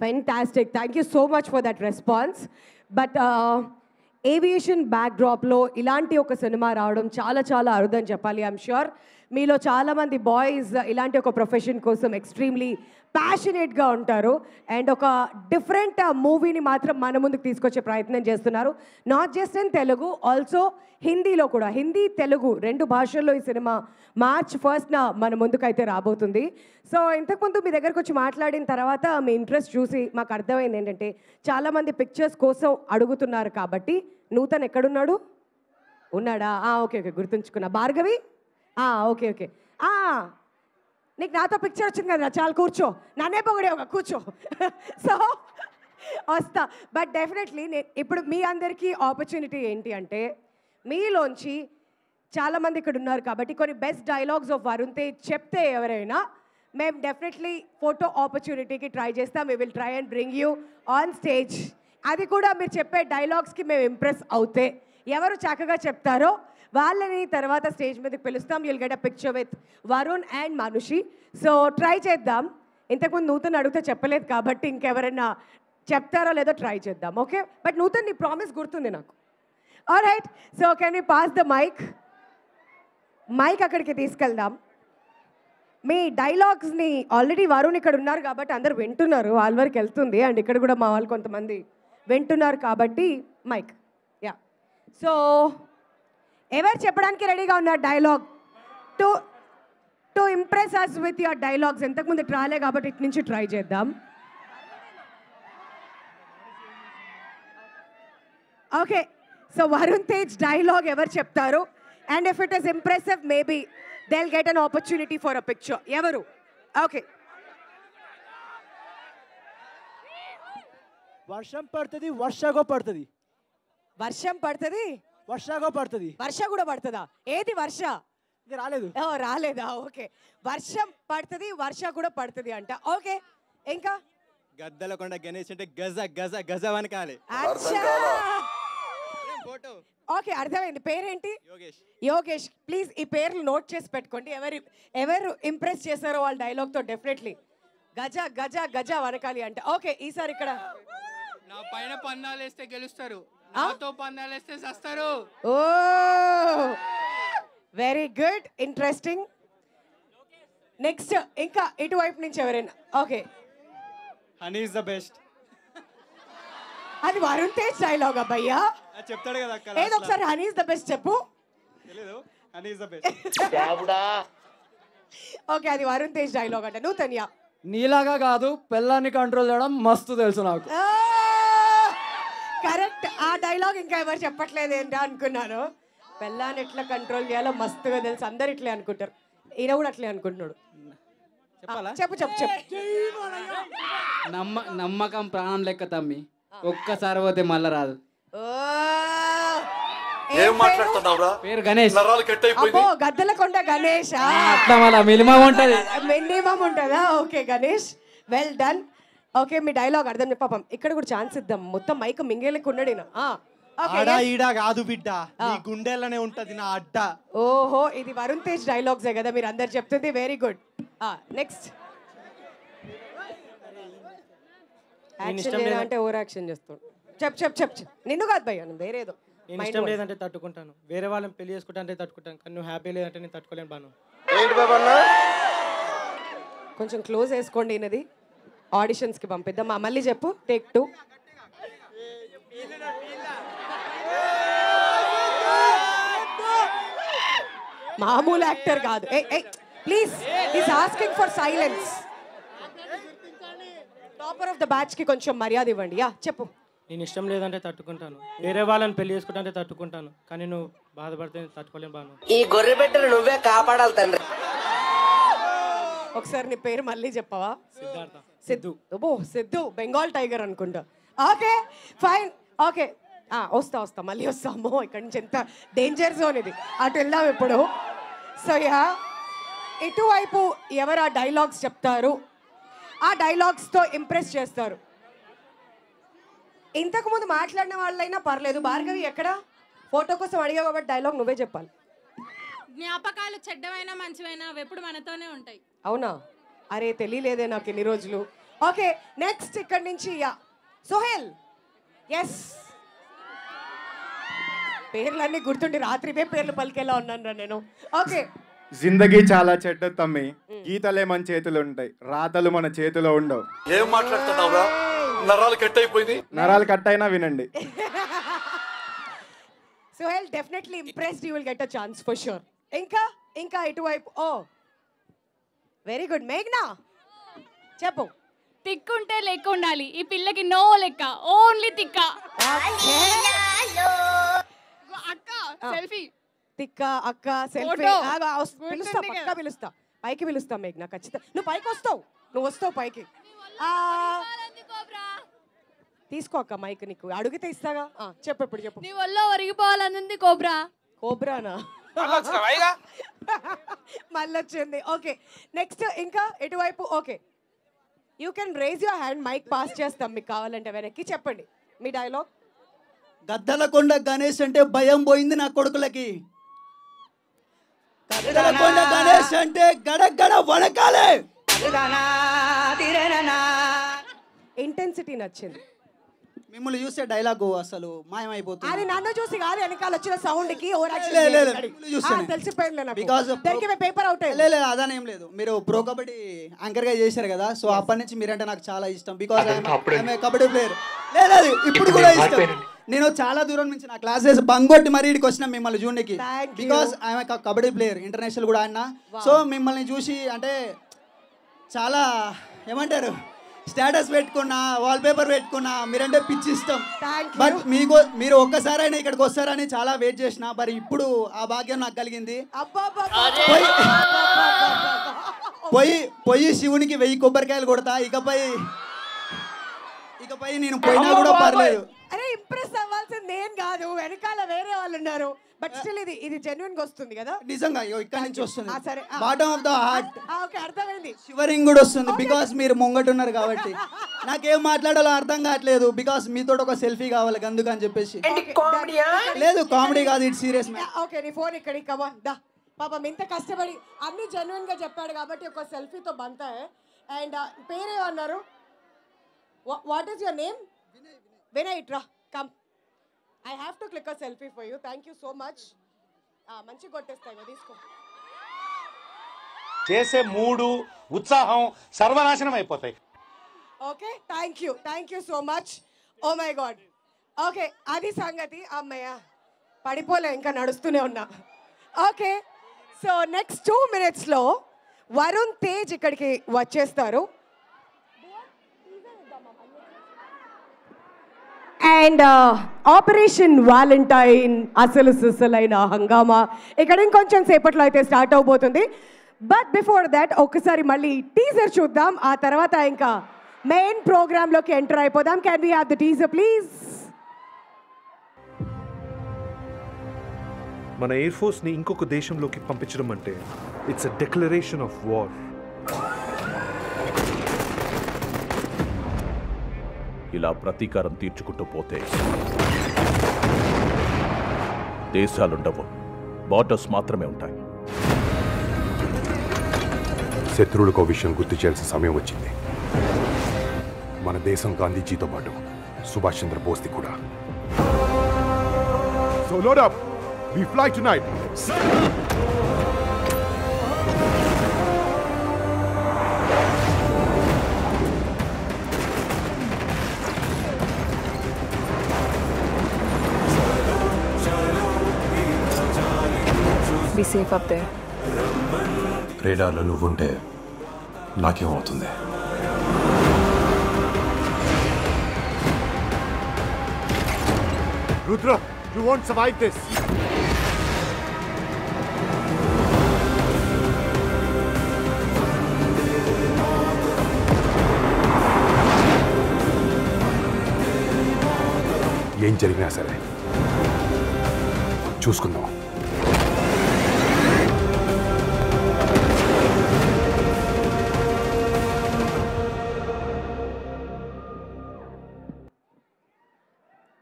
Fantastic. Thank you so much for that response. But aviation బ్యాక్డ్రాప్లో ఇలాంటి ఒక సినిమా రావడం చాలా చాలా అరుదని చెప్పాలి. ఐఎమ్ ష్యూర్ మీలో చాలామంది బాయ్స్ ఇలాంటి ఒక ప్రొఫెషన్ కోసం ఎక్స్ట్రీమ్లీ ప్యాషనేట్గా ఉంటారు. అండ్ ఒక డిఫరెంట్ మూవీని మాత్రం మన ముందుకు తీసుకొచ్చే ప్రయత్నం చేస్తున్నారు. Not just in Telugu, also హిందీలో కూడా. హిందీ తెలుగు రెండు భాషల్లో ఈ సినిమా March 1st మన ముందుకైతే రాబోతుంది. సో ఇంతకుముందు మీ దగ్గరకు వచ్చి మాట్లాడిన తర్వాత మీ ఇంట్రెస్ట్ చూసి మాకు అర్థమైంది ఏంటంటే చాలామంది పిక్చర్స్ కోసం అడుగుతున్నారు కాబట్టి. నూతన్ ఎక్కడున్నాడు? ఉన్నాడా? ఓకే ఓకే, గుర్తుంచుకున్నా. భార్గవి? Okay okay. నీకు నాతో పిక్చర్ వచ్చింది కదా, చాలా కూర్చో. నన్నే పొగడే ఒక కూర్చో. సో వస్తా. బట్ డెఫినెట్లీ ఇప్పుడు మీ అందరికీ ఆపర్చునిటీ ఏంటి అంటే, మీలోంచి చాలామంది ఇక్కడ ఉన్నారు కాబట్టి కొన్ని best dialogues of Varun Tej చెప్తే ఎవరైనా మేము డెఫినెట్లీ ఫోటో ఆపర్చునిటీకి ట్రై చేస్తాం. We will try and bring you on stage. అది కూడా మీరు చెప్పే డైలాగ్స్కి మేము ఇంప్రెస్ అవుతే ఎవరు చక్కగా చెప్తారో వాళ్ళని తర్వాత స్టేజ్ మీదకి పిలుస్తాం. You'll get a picture with Varun and Manushi. So try చేద్దాం. ఇంతకుముందు నూతన్ అడిగితే చెప్పలేదు కాబట్టి ఇంకెవరైనా చెప్తారో లేదో ట్రై చేద్దాం. ఓకే, బట్ నూతన్ నీ ప్రామిస్ గుర్తుంది నాకు. Alright, so can we pass the mic అక్కడికి తీసుకెళ్దాం. మీ డైలాగ్స్ని ఆల్రెడీ వరుణ్ ఇక్కడ ఉన్నారు కాబట్టి అందరు వింటున్నారు, వాళ్ళ వరకు వెళ్తుంది. అండ్ ఇక్కడ కూడా మా వాళ్ళు కొంతమంది వింటున్నారు కాబట్టి మైక్. యా, సో ఎవరు చెప్పడానికి రెడీగా ఉన్నారు dialogue? To impress us with your dialogues. ఇంతకుముందు రాలే కాబట్టి ఇటు నుంచి ట్రై చేద్దాం. Okay, so Varun Tej dialogue ఎవరు చెప్తారు? And if it is impressive maybe they'll get an opportunity for a picture. Evaru? Okay. వర్షం పడుతుంది, వర్షగా పడుతుంది. వర్షం పడుతుంది, వర్షగా పడుతుంది. వర్ష కూడా పడుతుందా? ఏది వర్ష? ఇది రాలేదు. రాలేదా? ఓకే, వర్షం పడుతుంది, వర్ష కూడా పడుతుంది అంట. ఓకే, ఇంకా గద్దలకొండ గణేష్ అంటే గజ గజ గజ వనకాలి. ఓకే, అర్థమైంది. పేరేంటి? యోగేష్. ప్లీజ్ ఈ పేర్లు నోట్ చేసి పెట్టుకోండి. ఎవరు ఇంప్రెస్ చేశారో వాళ్ళ డైలాగ్తో డెఫినెట్లీ గజ గజ గజ వనకాలి అంట. ఓకే, ఈసారి ఇక్కడ నా పైన పందాలు వేస్తే గెలుస్తారు, నాతో పందాలు వేస్తే సస్తారు. ఓ వెరీ గుడ్, ఇంట్రెస్టింగ్. నెక్స్ట్ ఇంకా ఇటువైపు నుంచి ఎవరైనా? Okay, honey is the best. అది వరుణ్ తేజ్ డైలాగ్ అబ్బయ్యా, చెప్తాడు కదా అక్క. ఏదో ఒకసారి హనీ ఇస్ ద బెస్ట్ చెప్పు. తెలీదు, honey is the best. Okay, అది వరుణ్ తేజ్ డైలాగ్ అంట. నువ్వు తన్యా? నీలాగా కాదు, పిల్లాన్ని కంట్రోల్ చేయడం మస్తు తెలుసు నాకు. కరెక్ట్, ఆ డైలాగ్ ఇంకా ఎవరు చెప్పట్లేదు ఏంటా అనుకున్నాను. పిల్లాన్ని ఎట్లా కంట్రోల్ చేయాలో మస్తుగా తెలుసు. అందరు ఇట్లే అనుకుంటారు, ఈయన కూడా అట్లే అనుకుంటున్నాడు. చెప్పు చెప్పు చెప్పు. నమ్మకం ప్రాణం లెక్క తమ్మి, ఒక్కసారి పోతే మళ్ళా రాదు. ఏం మాట్లాడుతున్నావురా? పేరు గణేష్. అబ్బో, గద్దలకొండ గణేష్. అట్లా మళ్ళా మినిమం ఉంటది. మినిమం ఉంటుందా? Okay Ganesh, well done. Okay, మీ డైలాగ్ అర్థం చెప్పాం. ఇక్కడ కూడా ఛాన్స్ ఇద్దాం. మొత్తం మైక్ మింగేలకు ఉన్నాడు. ఆడా ఈడా కాదు బిడ్డ, నీ గుండెల్లోనే ఉంటది నా అడ్డ. ఓహో, ఇది వరుణ్ తేజ్ డైలాగ్సే కదా మీరు అందరు చెప్తుంది. Very good. నెక్స్ట్. యాక్షన్ అంటే ఓవర్ యాక్షన్ చేస్తాడు. చెప్ నిన్ను కాదు భయ్యా, వేరేదో. నేను ఇష్టం లేదంటే తట్టుకుంటాను, వేరే వాళ్ళని పెళ్లి చేసుకుంటా అంటే తట్టుకుంటాను, కానీ నువ్వు హ్యాపీ లేదంటే నేను తట్టుకోలేను బాను. కొంచెం క్లోజ్ వేసుకోండి. ఈయనది ఆడిషన్స్కి పంపిద్దాం. మళ్ళీ చెప్పు. టేక్ 2. మామూలు యాక్టర్ కాదు. Please, is asking for silence. Topper of the batch కి కొంచెం మర్యాద ఇవ్వండి. యా చెప్పు. నేను ఇష్టం లేదంటే తట్టుకుంటాను, వేరే వాళ్ళని పెళ్లి చేసుకుంటా అంటే తట్టుకుంటాను, కానీ నువ్వు బాధపడితే తట్టుకోలేను బాను. ఈ గొర్రె బిడ్డను నువ్వే కాపాడాలి తండ్రి. ఒకసారి నీ పేరు మళ్ళీ చెప్పవా? సిద్ధార్థ. సిద్ధు. ఓ సిద్ధు, బెంగాల్ టైగర్ అనుకుంటా. Okay fine. ఓకే వస్తా మళ్ళీ వస్తాము. ఇక్కడి నుంచి ఎంత డేంజర్ జోన్ ఇది. అటు వెళ్దాం ఇప్పుడు. సో యా, ఇటువైపు ఎవరు ఆ డైలాగ్స్ చెప్తారు, ఆ డైలాగ్స్తో ఇంప్రెస్ చేస్తారు. ఇంతకుముందు మాట్లాడిన వాళ్ళైనా పర్లేదు. భార్గవి ఎక్కడ? ఫోటో కోసం అడిగా కాబట్టి డైలాగ్ నువ్వే చెప్పాలి. జ్ఞాపకాలు చెడ్డవైనా మంచివైనా ఎప్పుడు మనతోనే ఉంటాయి. అవునా? అరే తెలియలేదే నాకు ఎన్ని రోజులు. ఓకే నెక్స్ట్ ఇక్కడి నుంచి యా సోహెల్. ఎస్, పేర్లన్నీ గుర్తుండి రాత్రివే పేర్లు పలికేలా ఉన్నాను నేను. ఓకే. జిందగీ చాలా చెడ్డ తమ్మి, గీతలే మన చేతులు ఉంటాయి, రాతలు మన చేతిలో ఉండవు. ఏం మాట్లాడుతున్నావురా? నరాలు కట్ అయిపోయింది. నరాలు కట్ అయినా వినండి. Sohel definitely impressed, you will get a chance for sure. ఇంకా ఇటువైపు. ఓ వెరీ గుడ్. మేఘ్నా చెప్పు. తిక్కుంటే లెక్క ఉండాలి, ఈ పిల్లకి నో లెక్క, ఓన్లీ తిక్క. అక్క సెల్ఫీ. తిక్క అక్క సెల్ఫీ. పిలుస్తా, పక్కా పిలుస్తా, పైకి పిలుస్తా మేఘ్నా ఖచ్చితంగా. నువ్వు పైకి వస్తావు, నువ్వు వస్తావు పైకి. తీసుకో అక్క మైక్, నీకు అడిగితే ఇస్తాగా. చెప్పు ఇప్పుడు చెప్పు. నీ వల్ల ఒరిగిపోవాలని కోబ్రా. కోబ్రానా? మళ్ళీ వచ్చింది. ఓకే నెక్స్ట్ ఇంకా ఎటువైపు. Okay you can raise your hand, mic pass చేస్తాం మీకు కావాలంటే వెనక్కి. చెప్పండి మీ డైలాగ్. గద్దలకొండ గణేష్ అంటే భయం పోయింది నా కొడుకులకి. గద్దలకొండ గణేష్ అంటే గడగడ వణకాలే. ఇంటెన్సిటీ నచ్చింది. మిమ్మల్ని చూసే డైలాగ్ అసలు మాయమైపోతుంది. అది నన్ను చూసి కాదు, వెనకాల వచ్చిన సౌండ్ కి అదనేం లేదు. మీరు ప్రో కబడ్డీ యాంకర్ గా చేశారు కదా, సో అప్పటి నుంచి మీరంటే నాకు చాలా ఇష్టం. Because kabaddi player. లేదు ఇప్పుడు కూడా ఇష్టం. నేను చాలా దూరం నుంచి నా క్లాసెస్ బంగొట్టి మరీ ఇక్కడికి వచ్చిన మిమ్మల్ని చూడడానికి. Because I'm kabaddi player, international కూడా ఆడినా. సో మిమ్మల్ని చూసి అంటే చాలా ఏమంటారు, స్టేటస్ పెట్టుకున్నా, వాల్ పేపర్ పెట్టుకున్నా, మీరంటే పిచ్చి ఇష్టం. బట్ మీరు ఒక్కసారైనా ఇక్కడికి వస్తారని చాలా వెయిట్ చేసిన. మరి ఇప్పుడు ఆ భాగ్యం నాకు కలిగింది. పోయి శివునికి 1000 కొబ్బరికాయలు కొడతా. ఇకపై నేను పోయినా కూడా పర్లేదు. అరే ఇంప్రెస్ అవ్వాల్సింది ఏం కాదు, వెనకాల వేరే వాళ్ళు ఉన్నారు. బట్ స్టిల్ ఇది జెన్యున్ గా వస్తుంది కదా. నిజంగా ఇక్కడ నుంచి వస్తుంది. సరే bottom of the heart. Okay అర్థమైంది. షివరింగ్ కూడా వస్తుంది బికాస్ మీరు ముంగటున్నారు కాబట్టి. నాకేం మాట్లాడాలో అర్థం కావట్లేదు బికాస్ మీతో ఒక సెల్ఫీ కావాలి అందుకని చెప్పేసి. లేదు కామెడీ కాదు, ఇట్ సీరియస్. ఓకే నీ ఫోన్ ఇక్కడికి కమా దా. పాపం ఇంత కష్టపడి అన్ని జెన్యున్ గా చెప్పాడు కాబట్టి ఒక సెల్ఫీతో బంతా. అండ్ పేరేమన్నారు? What is your name? Vinay. రా come, I have to click a selfie for you. Thank you so much. మంచిగా కొట్టేస్తాయి, తీసుకో. చేసే మూడు ఉత్సాహం సర్వనాశనం అయిపోతాయి. Okay thank you so much. Oh my god. Okay అది సంగతి. అమ్మయ్య పడిపోలే, ఇంకా నడుస్తూనే ఉన్నా. ఓకే సో నెక్స్ట్ 2 minutesలో వరుణ్ తేజ్ ఇక్కడికి వచ్చేస్తారు. అండ్ ఆపరేషన్ వాలంటైన్ అసలు సుసలైన హంగామా ఇక్కడ ఇంకొంచెం సేపట్లో అయితే స్టార్ట్ అవబోతుంది. బట్ బిఫోర్ దాట్ ఒక్కసారి మళ్ళీ టీజర్ చూద్దాం, ఆ తర్వాత ఇంకా మెయిన్ ప్రోగ్రాంలోకి ఎంటర్ అయిపోదాం. Can we have the teaser please? మన ఎయిర్ ఫోర్స్ని ఇంకొక దేశంలోకి పంపించడం అంటే it's a declaration of war. ఇలా ప్రతీకారం తీర్చుకుంటూ పోతే దేశాలుండవు, బార్డర్స్ మాత్రమే ఉంటాయి. శత్రువులకు విషయం గుర్తు చేయాల్సిన సమయం వచ్చింది. మన దేశం గాంధీజీతో పాటు సుభాష్ చంద్రబోస్ది కూడా. So load up. We fly tonight. Be safe up there. రేడార్లో నువ్వుంటే నాకేమవుతుంది? Rudra, you won't survive this. ఏం జరిగినా సరే చూసుకుందాం.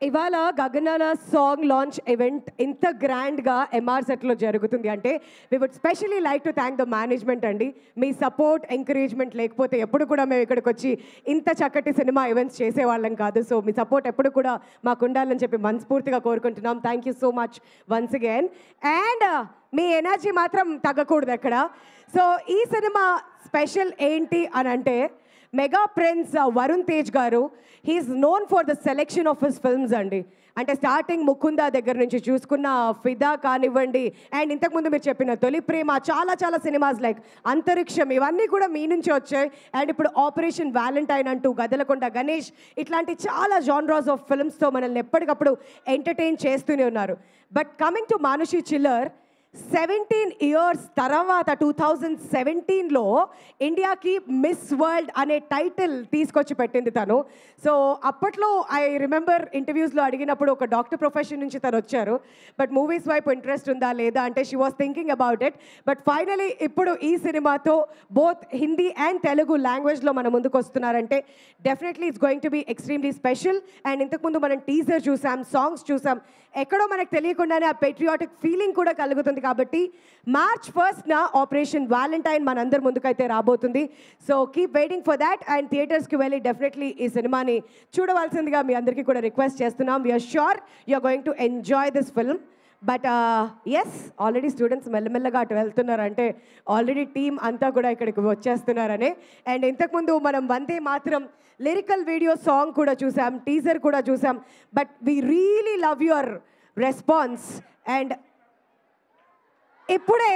ఇవాళ గగనాల సాంగ్ లాంచ్ ఈవెంట్ ఇంత గ్రాండ్గా ఎంఆర్సెట్లో జరుగుతుంది అంటే we would specially like to thank the management అండి. మీ సపోర్ట్ ఎంకరేజ్మెంట్ లేకపోతే ఎప్పుడు కూడా మేము ఇక్కడికి వచ్చి ఇంత చక్కటి సినిమా ఈవెంట్స్ చేసేవాళ్ళం కాదు. సో మీ సపోర్ట్ ఎప్పుడు కూడా మాకు ఉండాలని చెప్పి మనస్ఫూర్తిగా కోరుకుంటున్నాం. Thank you so much once again. And me energy మాత్రం తగ్గకూడదు ఎక్కడ. సో ఈ సినిమా స్పెషల్ ఏంటి అని అంటే మెగా ప్రిన్స్ వరుణ్ తేజ్ గారు he's known for the selection of his films అండి. అంటే స్టార్టింగ్ ముకుందా దగ్గర నుంచి చూసుకున్న ఫిదా కానివ్వండి, అండ్ ఇంతకుముందు మీరు చెప్పిన తొలి ప్రేమ, చాలా చాలా సినిమాస్ లైక్ అంతరిక్షం, ఇవన్నీ కూడా మీ నుంచి వచ్చాయి. అండ్ ఇప్పుడు ఆపరేషన్ వ్యాలంటైన్ అంటూ, గదలకొండ గణేష్, ఇట్లాంటి చాలా జాన్రాస్ ఆఫ్ ఫిల్మ్స్తో మనల్ని ఎప్పటికప్పుడు ఎంటర్టైన్ చేస్తూనే ఉన్నారు. But coming to Manushi chiller, 17 years తర్వాత 2017లో ఇండియాకి మిస్ వరల్డ్ అనే టైటిల్ తీసుకొచ్చి పెట్టింది తను. సో అప్పట్లో ఐ రిమెంబర్ ఇంటర్వ్యూస్లో అడిగినప్పుడు ఒక డాక్టర్ ప్రొఫెషన్ నుంచి తను వచ్చారు, బట్ మూవీస్ వైపు ఇంట్రెస్ట్ ఉందా లేదా అంటే she was thinking about it. But finally ఇప్పుడు ఈ సినిమాతో బోత్ హిందీ అండ్ తెలుగు లాంగ్వేజ్లో మన ముందుకు వస్తున్నారంటే definitely it's going to be extremely special. And ఇంతకుముందు మనం టీజర్ చూసాం, సాంగ్స్ చూసాం, ఎక్కడో మనకు తెలియకుండానే ఆ పెట్రియాటిక్ ఫీలింగ్ కూడా కలుగుతుంది. కాబట్టి March 1st ఆపరేషన్ వ్యాలంటైన్ మనందరి ముందుకైతే రాబోతుంది. So keep waiting for that. And థియేటర్స్కి వెళ్ళి డెఫినెట్లీ ఈ సినిమాని చూడవలసిందిగా మీ అందరికీ కూడా రిక్వెస్ట్ చేస్తున్నాం. We're sure you're going to enjoy this film. But yes, already students మెల్లమెల్లగా అటు వెళ్తున్నారంటే ఆల్రెడీ టీమ్ అంతా కూడా ఇక్కడికి వచ్చేస్తున్నారని. అండ్ ఇంతకుముందు మనం వందే మాత్రం లిరికల్ వీడియో సాంగ్ కూడా చూసాం, టీజర్ కూడా చూసాం. But we really love your response. And ఇప్పుడే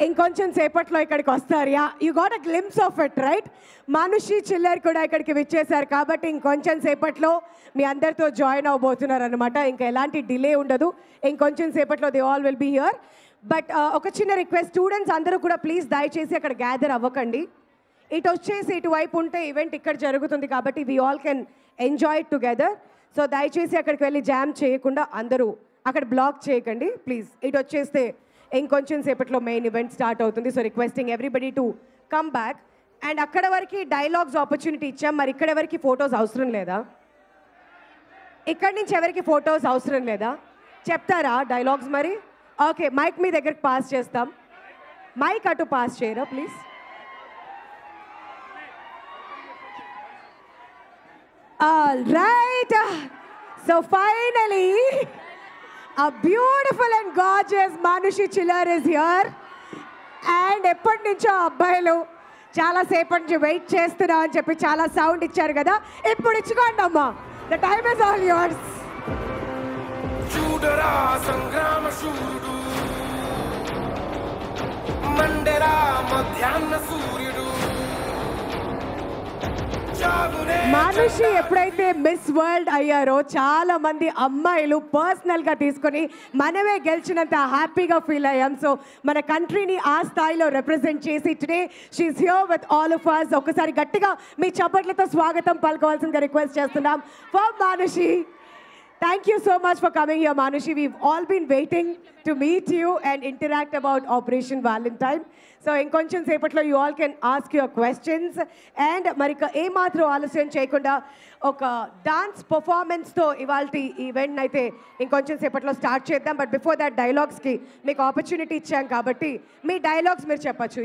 ఇంకొంచెం సేపట్లో ఇక్కడికి వస్తారు. You got a glimpse of it right. Manushi Chhillar కూడా ఇక్కడికి విచ్చేశారు కాబట్టి ఇంకొంచెం సేపట్లో మీ అందరితో జాయిన్ అవబోతున్నారు అనమాట. ఇంకా ఎలాంటి డిలే ఉండదు, ఇంకొంచెం సేపట్లో they all will be here. But ఒక చిన్న రిక్వెస్ట్, స్టూడెంట్స్ అందరూ కూడా ప్లీజ్ దయచేసి అక్కడ గ్యాదర్ అవ్వకండి. ఇటు వచ్చేసి ఇటువైపు ఉంటే ఈవెంట్ ఇక్కడ జరుగుతుంది కాబట్టి we all can enjoy it together. So దయచేసి అక్కడికి వెళ్ళి జామ్ చేయకుండా అందరూ అక్కడ బ్లాక్ చేయకండి ప్లీజ్. ఇటు వచ్చేస్తే ఇంకొంచెం సేపట్లో మెయిన్ ఈవెంట్ స్టార్ట్ అవుతుంది. So requesting everybody to come back. And అక్కడ వరకు డైలాగ్స్ ఆపర్చునిటీ ఇచ్చాం, మరి ఇక్కడ వరకు ఫొటోస్ అవసరం లేదా? ఇక్కడి నుంచి ఎవరికి ఫొటోస్ అవసరం లేదా? చెప్తారా డైలాగ్స్ మరి? ఓకే, మైక్ మీ దగ్గరికి పాస్ చేస్తాం. మైక్ అటు పాస్ చేయరా please. All right. So finally, a beautiful and gorgeous Manushi Chillar is here. And ఎప్పటి నుంచో అబ్బాయిలు చాలా సేపటి నుంచి వెయిట్ చేస్తున్నా అని చెప్పి చాలా సౌండ్ ఇచ్చారు కదా, ఇప్పుడు ఇచ్చుకోండి అమ్మా. The time is all yours. చూడరా సంగ్రామ శూరుడు, మండరా మధ్యాహ్న సూర్యుడు. మానుషి ఎప్పుడైతే మిస్ వరల్డ్ అయ్యారో చాలా మంది అమ్మాయిలు పర్సనల్గా తీసుకొని మనమే గెలిచినంత హ్యాపీగా ఫీల్ అయ్యాం. సో మన కంట్రీని ఆ స్థాయిలో రిప్రజెంట్ చేసి today she's here with all of us. ఒకసారి గట్టిగా మీ చప్పట్లతో స్వాగతం పలుకోవాల్సిందిగా రిక్వెస్ట్ చేస్తున్నాం for Manushi. Thank you so much for coming here, Manushi. We've all been waiting to meet you and interact about Operation Valentine. So inkoncham sepatlo you all can ask your questions and marika e matram alasyan cheyakunda oka dance performance tho ivalti event aithe inkoncham sepatlo start cheddam. But before that, dialogues ki meeku opportunity ichcham kabatti mee dialogues meer cheppachu.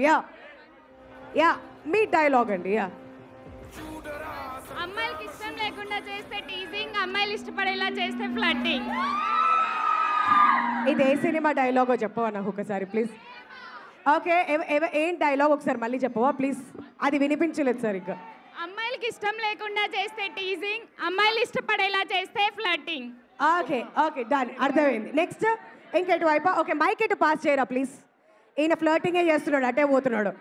Yeah mee dialogue andi. అమ్మాయిలకి ఇష్టం లేకుండా చేస్తే teasing, అమ్మాయిలు ఇష్టపడేలా చేస్తే flirting. ఇది ఏ cinema డైలాగో చెప్పవా నాకు ఒకసారి ప్లీజ్? ఓకే, ఏం డైలాగ్ ఒకసారి మళ్ళీ చెప్పవా ప్లీజ్? అది వినిపించలేదు సరిగ్గా. అమ్మాయిలకి ఇష్టం లేకుండా చేస్తే టీజింగ్, అమ్మాయిలు ఇష్టపడేలా చేస్తే ఫ్లర్టింగ్. ఓకే డన్, అర్థమైంది. నెక్స్ట్ ఇంకెటు వైపా? ఓకే, మైక్ ఎటు పాస్ చేయరా ప్లీజ్. ఈయన ఫ్లర్టింగే చేస్తున్నాడు, అటే పోతున్నాడు.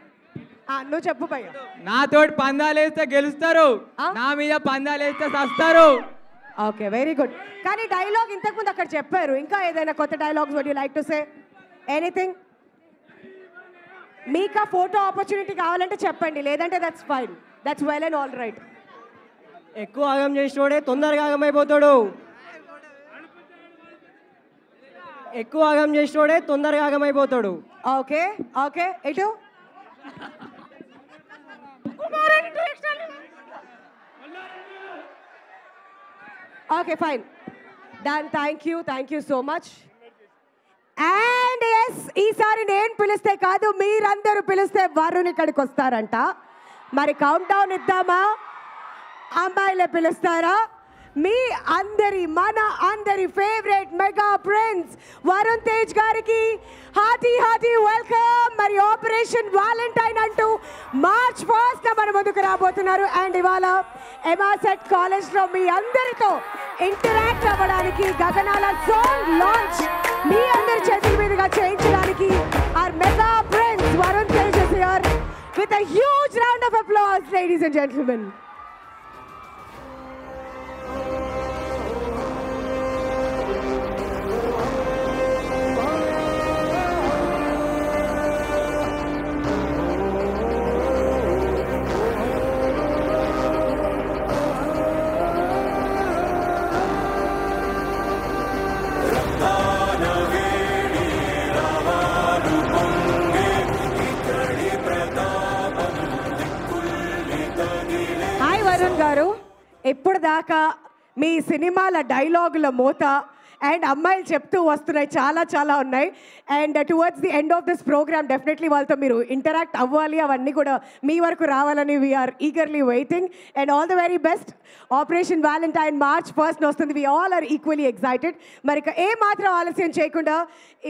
నువ్వు చెప్పు భయ్య. నాతోటి పందాలేస్తే గెలుస్తారు, నా మీద పందాలేస్తే సస్తారు. Okay, very good. కానీ డైలాగ్ ఇంతకుముందు అక్కడ చెప్పారు. ఇంకా ఏదైనా కొత్త dialogues would you like to say? Anything? మీకు ఆ ఫోటో ఆపర్చునిటీ కావాలంటే చెప్పండి, లేదంటే that's fine, that's well and all right. ఎక్కువ ఆగం చేసినోడే తొందరగా ఆగమైపోతాడు. ఎక్కువ ఆగం చేసినోడే తొందరగా ఆగమైపోతాడు. ఓకే ఓకే, ఎటు? Okay fine, done. Thank you so much. And yes, ఈసారి నేను పిలిస్తే కాదు, మీరందరూ పిలిస్తే వరుణ్ ఇక్కడికి వస్తారంట. మరి కౌంట్ డౌన్ ఇద్దామా? అమ్మాయిలే పిలుస్తారా? మీ అందరి, మన అందరి favourite mega prince Varun Tej గారికి హార్టీ వెల్కమ్. మరి ఆపరేషన్ వాలంటైన్ అంటూ మార్చ్ 1 మన ముందుకు రాబోతున్నారు. అండ్ ఇవాళ ఎమాసెట్ కాలేజ్లో మీ అందరితో ఇంటరాక్ట్ అవ్వడానికి, గగనాల సాంగ్ లాంచ్ మీ అందరి చేతుల మీదుగా చేయించడానికి our mega prince Varun Tej is here with a huge round of applause, ladies and gentlemen. గారు, ఇప్పుడు దాకా మీ సినిమాల డైలాగుల మోత అండ్ అమ్మాయిలు చెప్తూ వస్తున్నాయి, చాలా ఉన్నాయి. And towards the end of this programme definitely వాళ్ళతో మీరు ఇంటరాక్ట్ అవ్వాలి, అవన్నీ కూడా మీ వరకు రావాలని we're eagerly waiting. And all the very best. Operation Valentine March 1 వస్తుంది. We all are equally excited. మరి ఇక ఏ మాత్రం ఆలస్యం చేయకుండా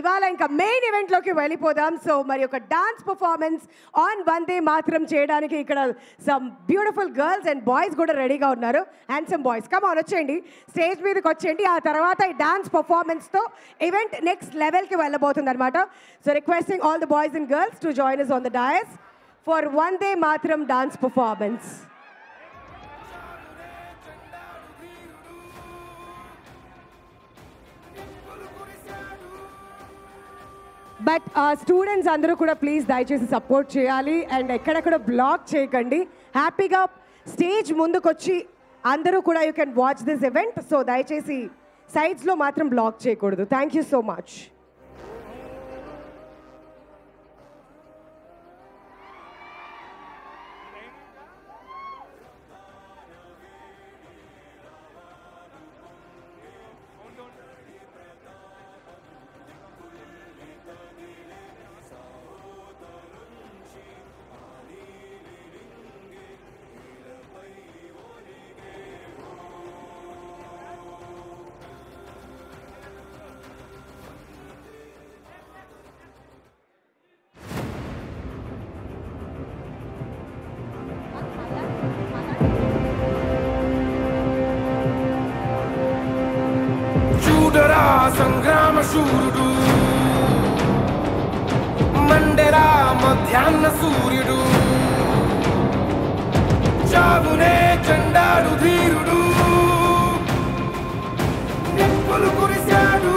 ఇవాళ ఇంకా మెయిన్ ఈవెంట్లోకి వెళ్ళిపోదాం. సో మరి ఒక డాన్స్ పర్ఫార్మెన్స్ ఆన్ వందే మాత్రం చేయడానికి ఇక్కడ some beautiful girls and boys కూడా రెడీగా ఉన్నారు. హ్యాండ్సమ్ బాయ్స్, కమ్ ఆన్, వచ్చేయండి, స్టేజ్ మీదకి వచ్చేయండి. ఆ తర్వాత ఈ డాన్స్ పర్ఫార్మెన్స్తో ఈవెంట్ నెక్స్ట్ లెవెల్కి వెళ్ళబోతుంది అనమాట. So requesting all the boys and girls to join us on the dais for వందే మాత్రం డాన్స్ పర్ఫార్మెన్స్. బట్ స్టూడెంట్స్ అందరూ కూడా ప్లీజ్ దయచేసి సపోర్ట్ చేయాలి అండ్ ఎక్కడెక్కడ బ్లాక్ చేయకండి. హ్యాపీగా స్టేజ్ ముందుకొచ్చి అందరూ కూడా you can watch this event. So దయచేసి సైడ్స్లో మాత్రం బ్లాక్ చేయకూడదు. Thank you so much. చూడరా సంగ్రామ శూరుడు, మండెరా మధ్యాహ్న సూర్యుడు, చావునే చెండాడు ధీరుడు, నిప్పులు కురిశాడు.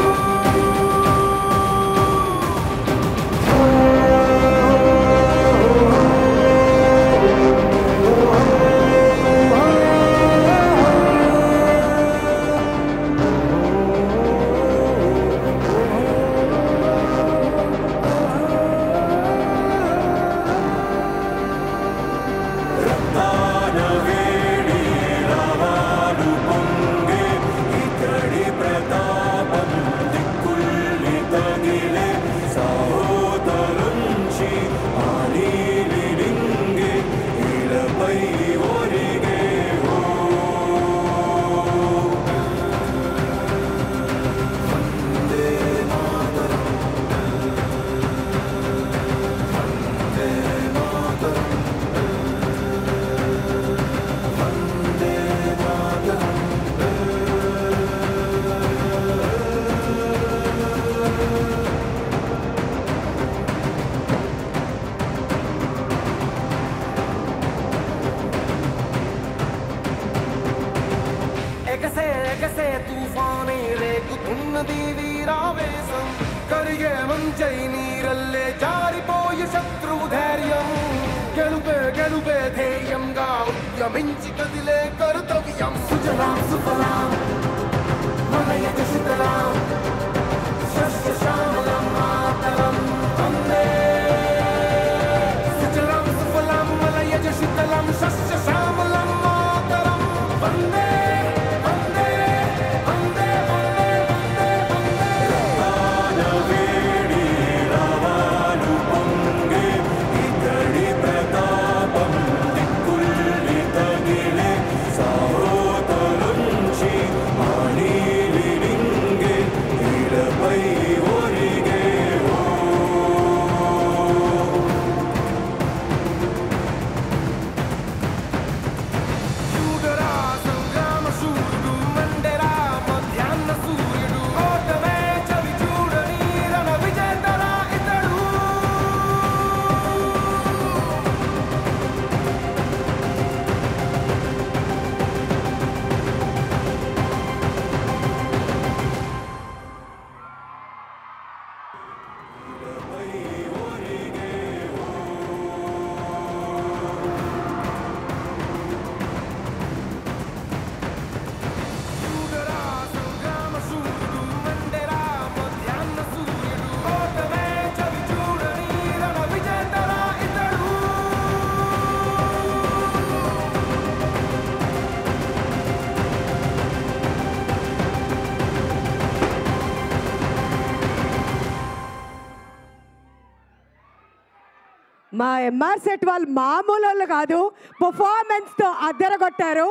మా ఎంఆర్ సెట్ వాళ్ళు మామూలు వాళ్ళు కాదు, పర్ఫార్మెన్స్తో అద్దరగొట్టారు.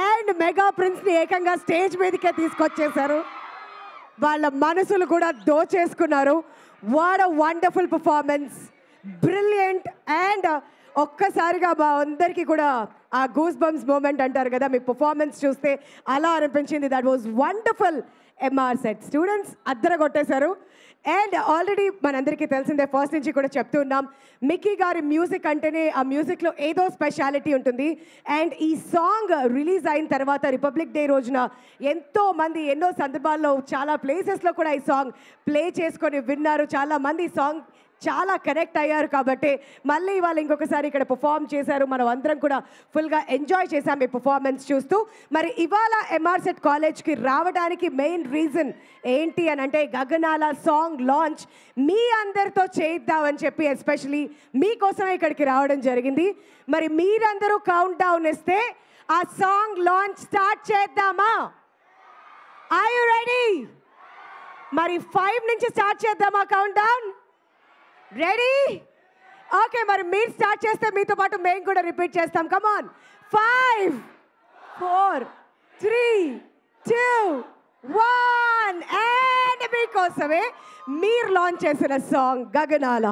అండ్ మెగా ప్రిన్స్ని ఏకంగా స్టేజ్ మీదకే తీసుకొచ్చేశారు. వాళ్ళ మనసులు కూడా దోచేసుకున్నారు. What a wonderful performance, brilliant. And ఒక్కసారిగా మా అందరికీ కూడా ఆ గూస్ బంప్స్ మూమెంట్ అంటారు కదా, మీ పర్ఫార్మెన్స్ చూస్తే అలా అనిపించింది. That was wonderful. MRCET students అద్దరగొట్టేశారు. అండ్ ఆల్రెడీ మనందరికీ తెలిసిందే, ఫస్ట్ నుంచి కూడా చెప్తూ ఉన్నాం, మిక్కీ గారి మ్యూజిక్ అంటేనే ఆ మ్యూజిక్లో ఏదో స్పెషాలిటీ ఉంటుంది. అండ్ ఈ సాంగ్ రిలీజ్ అయిన తర్వాత రిపబ్లిక్ డే రోజున ఎంతో మంది ఎన్నో సందర్భాల్లో చాలా ప్లేసెస్లో కూడా ఈ సాంగ్ ప్లే చేసుకొని విన్నారు. చాలామంది ఈ సాంగ్ చాలా కనెక్ట్ అయ్యారు. కాబట్టి మళ్ళీ వాళ్ళు ఇంకొకసారి ఇక్కడ పర్ఫామ్ చేశారు. మనం అందరం కూడా ఫుల్గా ఎంజాయ్ చేశాం ఈ పర్ఫార్మెన్స్ చూస్తూ. మరి ఇవాళ ఎంఆర్ సెట్ కాలేజ్కి రావడానికి మెయిన్ రీజన్ ఏంటి అని అంటే, గగనాల సాంగ్ లాంచ్ మీ అందరితో చేద్దామని చెప్పి ఎస్పెషలీ మీకోసమే ఇక్కడికి రావడం జరిగింది. మరి మీరందరూ కౌంట్ డౌన్ ఇస్తే ఆ సాంగ్ లాంచ్ స్టార్ట్ చేద్దామా? Are you ready? మరి 5 నుంచి స్టార్ట్ చేద్దామా కౌంట్ డౌన్? రెడీ? ఓకే, మరి మీరు స్టార్ట్ చేస్తే మీతో పాటు మేము కూడా రిపీట్ చేస్తాం. Come on. 5 4 3 2 1 అండ్ మీకోసమే మీరు లాంచ్ చేసిన సాంగ్ గగనాల.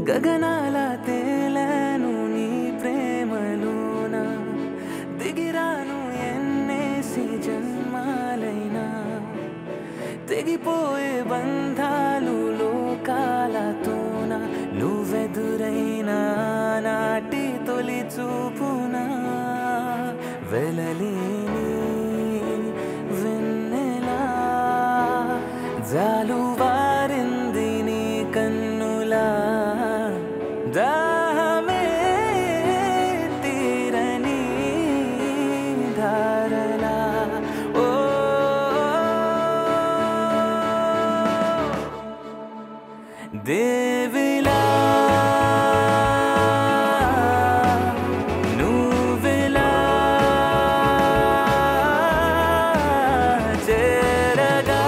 గగనాల తేలను నీ ప్రేమలోన, దిగిరాను ఎన్నేసి జన్మాలైనా, తెగిపోయే బంధాలు లోకాలతోన, నువ్వెదురైనా నాటి తొలి చూపున, వెలలేని వెన్నెలా జాలువారింది నీ కన్ను దేవిలా నువ్విలా చేరగా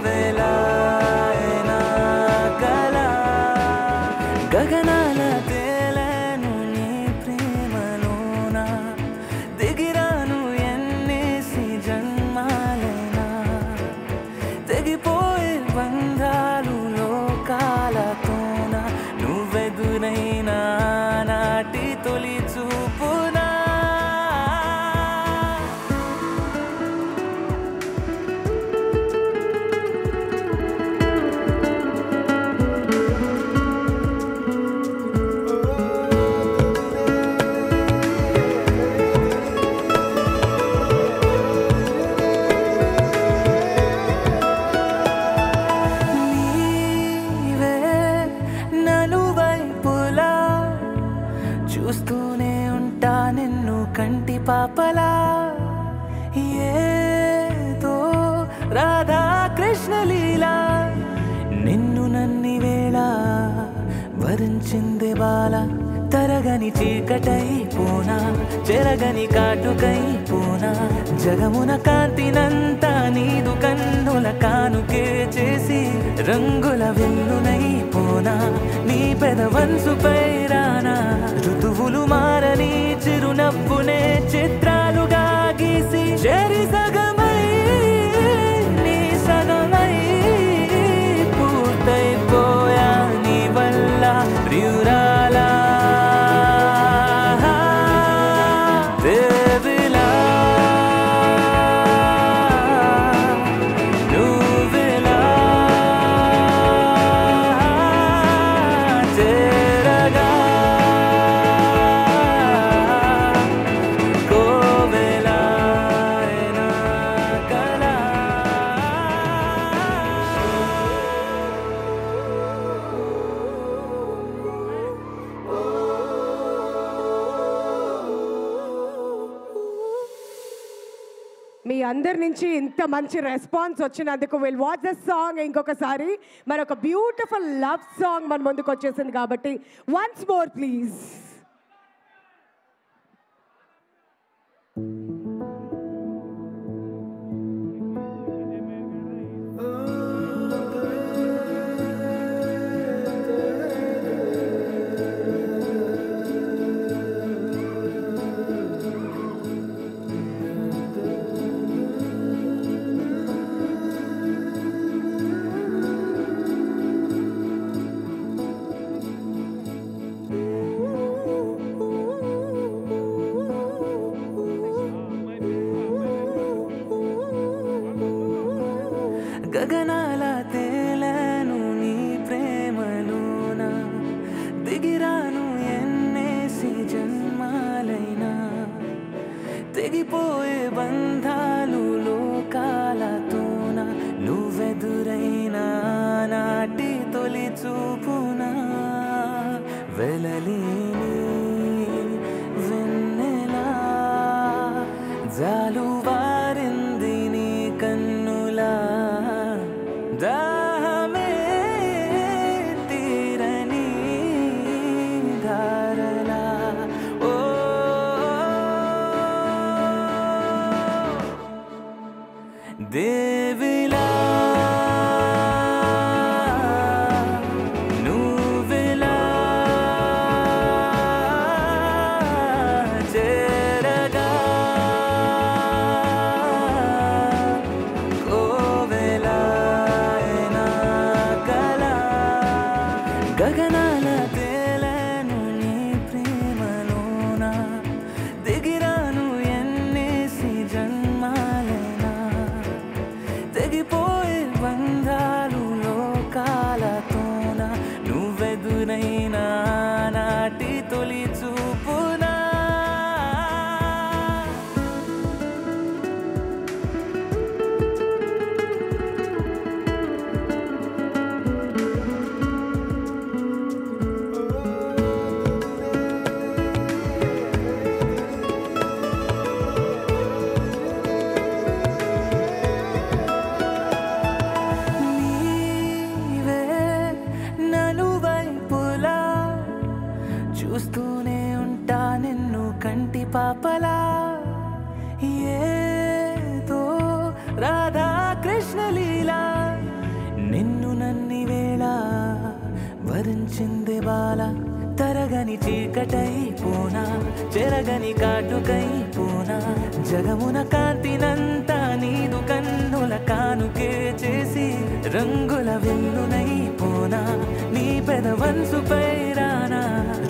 కోవెలైనా కల గగనాల తేలను నీ ప్రేమలోన దిగిరాను ఎన్నేసి జన్మాలైనా తెగిపోయే బంధాలు లోకాలతోన నువ్వెదురైనా నాటి తొలి చూపునా నీవే నలువైపులా చూస్తూనే ఉంటా నిన్ను కంటి పాపలా ఏదో రాధా కృష్ణ లీలా నిన్ను నన్ని వేళ వరించింది బాల తరగని చీకటై పోనా చెరగని కాటుకై పోనా జగమున కాంతినంతా నీదు కన్నుల కానుకే చేసి రంగుల వెల్లునై పోనా నీ పెదవంసుపై రానా ఋతువులు మారని చిరునవ్వునే చిత్రాలుగా గీసి చెరి సగమై నీ సగమై పూర్తయిపోయా నీ వల్ల ప్రియురాలా దేవిలా నువ్విలా చేరగా కోవెలైనా కల మీ అందరి నుంచి ఇంత మంచి రెస్పాన్స్ వచ్చినందుకు విల్ వాచ్ ద సాంగ్ ఇంకొకసారి మరొక బ్యూటిఫుల్ లవ్ సాంగ్ మన ముందుకు వచ్చేసింది కాబట్టి వన్స్ మోర్ ప్లీజ్. గగనాల తేలను నీ ప్రేమలోన దిగిరాను ఎన్నేసి జన్మాలైనా తెగిపోయే బంధాలు లోకాలతోన నువ్వెదురైనా నాటి తొలి చూపునా వెలలేని వెన్నెలా జాలువారింది నీ కన్నులా దాహమే తీరని ధారలా ఓ దేవిలా నువ్విలా చేరగా కోవెలైనా కల గగనాల తేలను నీ ప్రేమలోన దిగిరాను ఎన్నేసి జన్మాలైనా తెగిపోయే బంధాలు లోకాలతోన నువ్వెదురైనా నాటి తొలి చూపునా వచ్చింది బాల తరగని చీకటై పూనా చెరగని కాటుకై పూనా జగమున కాంతినంతా నీదు కన్నుల కానుకే చేసి రంగుల వెన్నునై పూనా నీ పెదవంసుపై రానా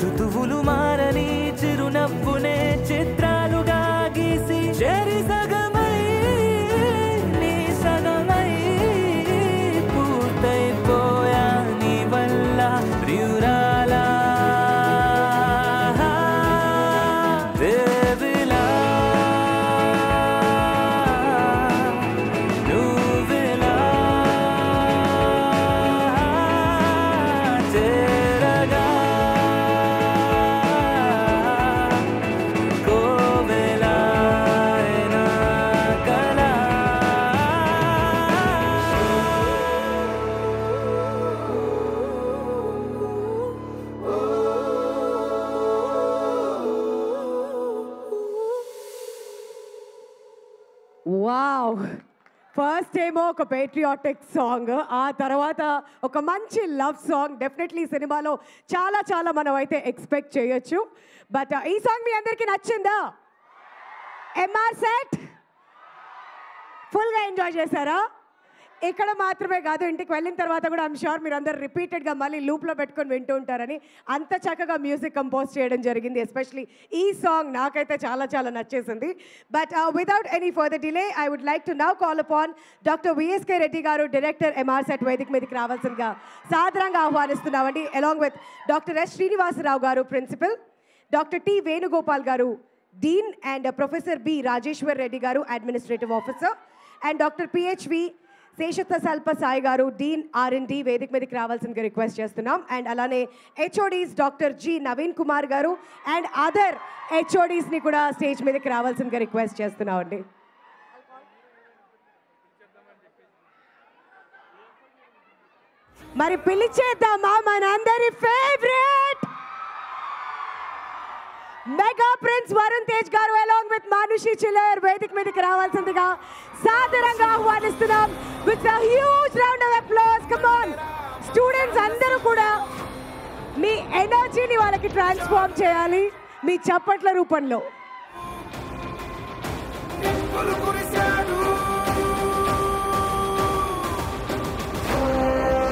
ఋతువులు మారని చిరునవ్వునే చిత్రాలుగా గీసి చెరి సగమై నీ సగమై పూర్తయిపోయా నీ వల్ల ప్రియురాలా దేవిలా నువ్విలా చేరగా కోవెలా నా కళ వావ్ ఫస్ట్ ఏమో ఒక పేట్రియాటిక్ సాంగ్, ఆ తర్వాత ఒక మంచి లవ్ సాంగ్. డెఫినెట్లీ సినిమాలో చాలా చాలా మనం అయితే ఎక్స్పెక్ట్ చేయొచ్చు. బట్ ఈ సాంగ్ మీ అందరికీ నచ్చిందా? ఎంఆర్ సెట్ ఫుల్గా ఎంజాయ్ చేశారా? ఇక్కడ మాత్రమే కాదు, ఇంటికి వెళ్ళిన తర్వాత కూడా ఐమ్ షూర్ మీరు అందరు రిపీటెడ్గా మళ్ళీ లూప్లో పెట్టుకొని వింటూ ఉంటారని. అంత చక్కగా మ్యూజిక్ కంపోజ్ చేయడం జరిగింది. ఎస్పెషలీ ఈ సాంగ్ నాకైతే చాలా చాలా నచ్చేసింది. But without any further delay I would like to now call upon doctor VSK Reddy గారు, డైరెక్టర్ ఎంఆర్ సెట్ వేదిక మీదకి రావాల్సిందిగా సాదరంగా ఆహ్వానిస్తున్నామండి. Along with doctor S Srinivasarao గారు, ప్రిన్సిపల్, డాక్టర్ టి వేణుగోపాల్ గారు, dean, and professor B Rajeshwar Reddy గారు, administrative officer, and doctor PHV Seshatalpa Sai గారు, డీన్ R&D వేదిక మీదకి రావాల్సిందిగా రిక్వెస్ట్ చేస్తున్నాం. అండ్ అలానే HODs doctor G Naveen Kumar గారు అండ్ అదర్ హెచ్ఓడీస్ని కూడా స్టేజ్ మీదకి రావాల్సిందిగా రిక్వెస్ట్ చేస్తున్నామండి. మరి పిలిచేద్దామా మనందరి favourite mega prince Varun Tej గారు అలాంగ్ విత్ మానుషి చిల్లర్ వేదిక మీదకి రావాల్సిందిగా సాదరంగా ఆహ్వానిస్తున్నాం. With a huge round of applause. Come on students అందరూ కూడా మీ ఎనర్జీని వాళ్ళకి ట్రాన్స్ఫార్మ్ చేయాలి మీ చప్పట్ల రూపంలో.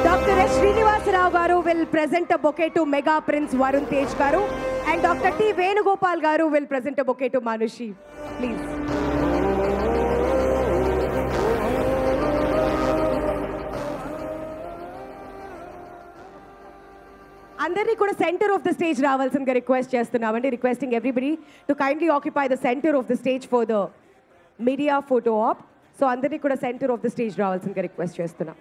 Dr. S. Srinivasarao garu will present a bouquet to Mega Prince Varun Tej garu, and Dr. T. Venugopal garu will present a bouquet to Manushi. Please. అందరినీ కూడా centre of the stage రావాల్సిందిగా request చేస్తున్నామండి. Requesting everybody to kindly occupy the centre of the stage for the media photo op. So అందరినీ కూడా centre of the stage రావాల్సిందిగా request చేస్తున్నాం.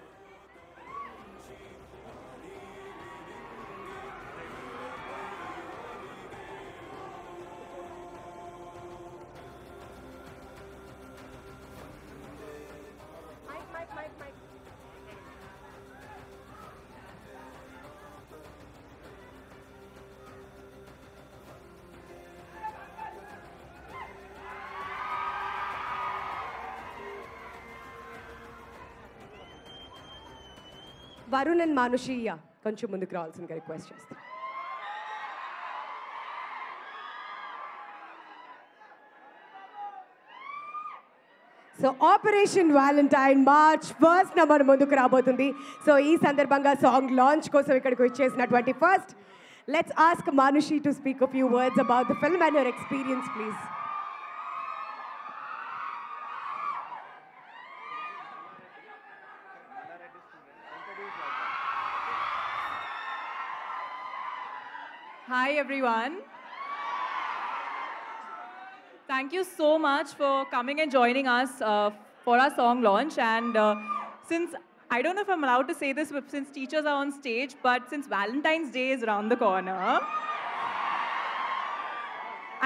Varun and Manushi కొంచెం ముందుకు రావాల్సిందిగా రిక్వెస్ట్ చేస్తాను. So operation Valentine March first మన ముందుకు రాబోతుంది. సో ఈ సందర్భంగా సాంగ్ లాంచ్ కోసం ఇక్కడికి వచ్చేసినటువంటి first let's ask Manushi to speak a few words about the film and your experience please. Hi everyone. Thank you so much for coming and joining us for our song launch. And since, I don't know if I'm allowed to say this since teachers are on stage, but since Valentine's Day is around the corner,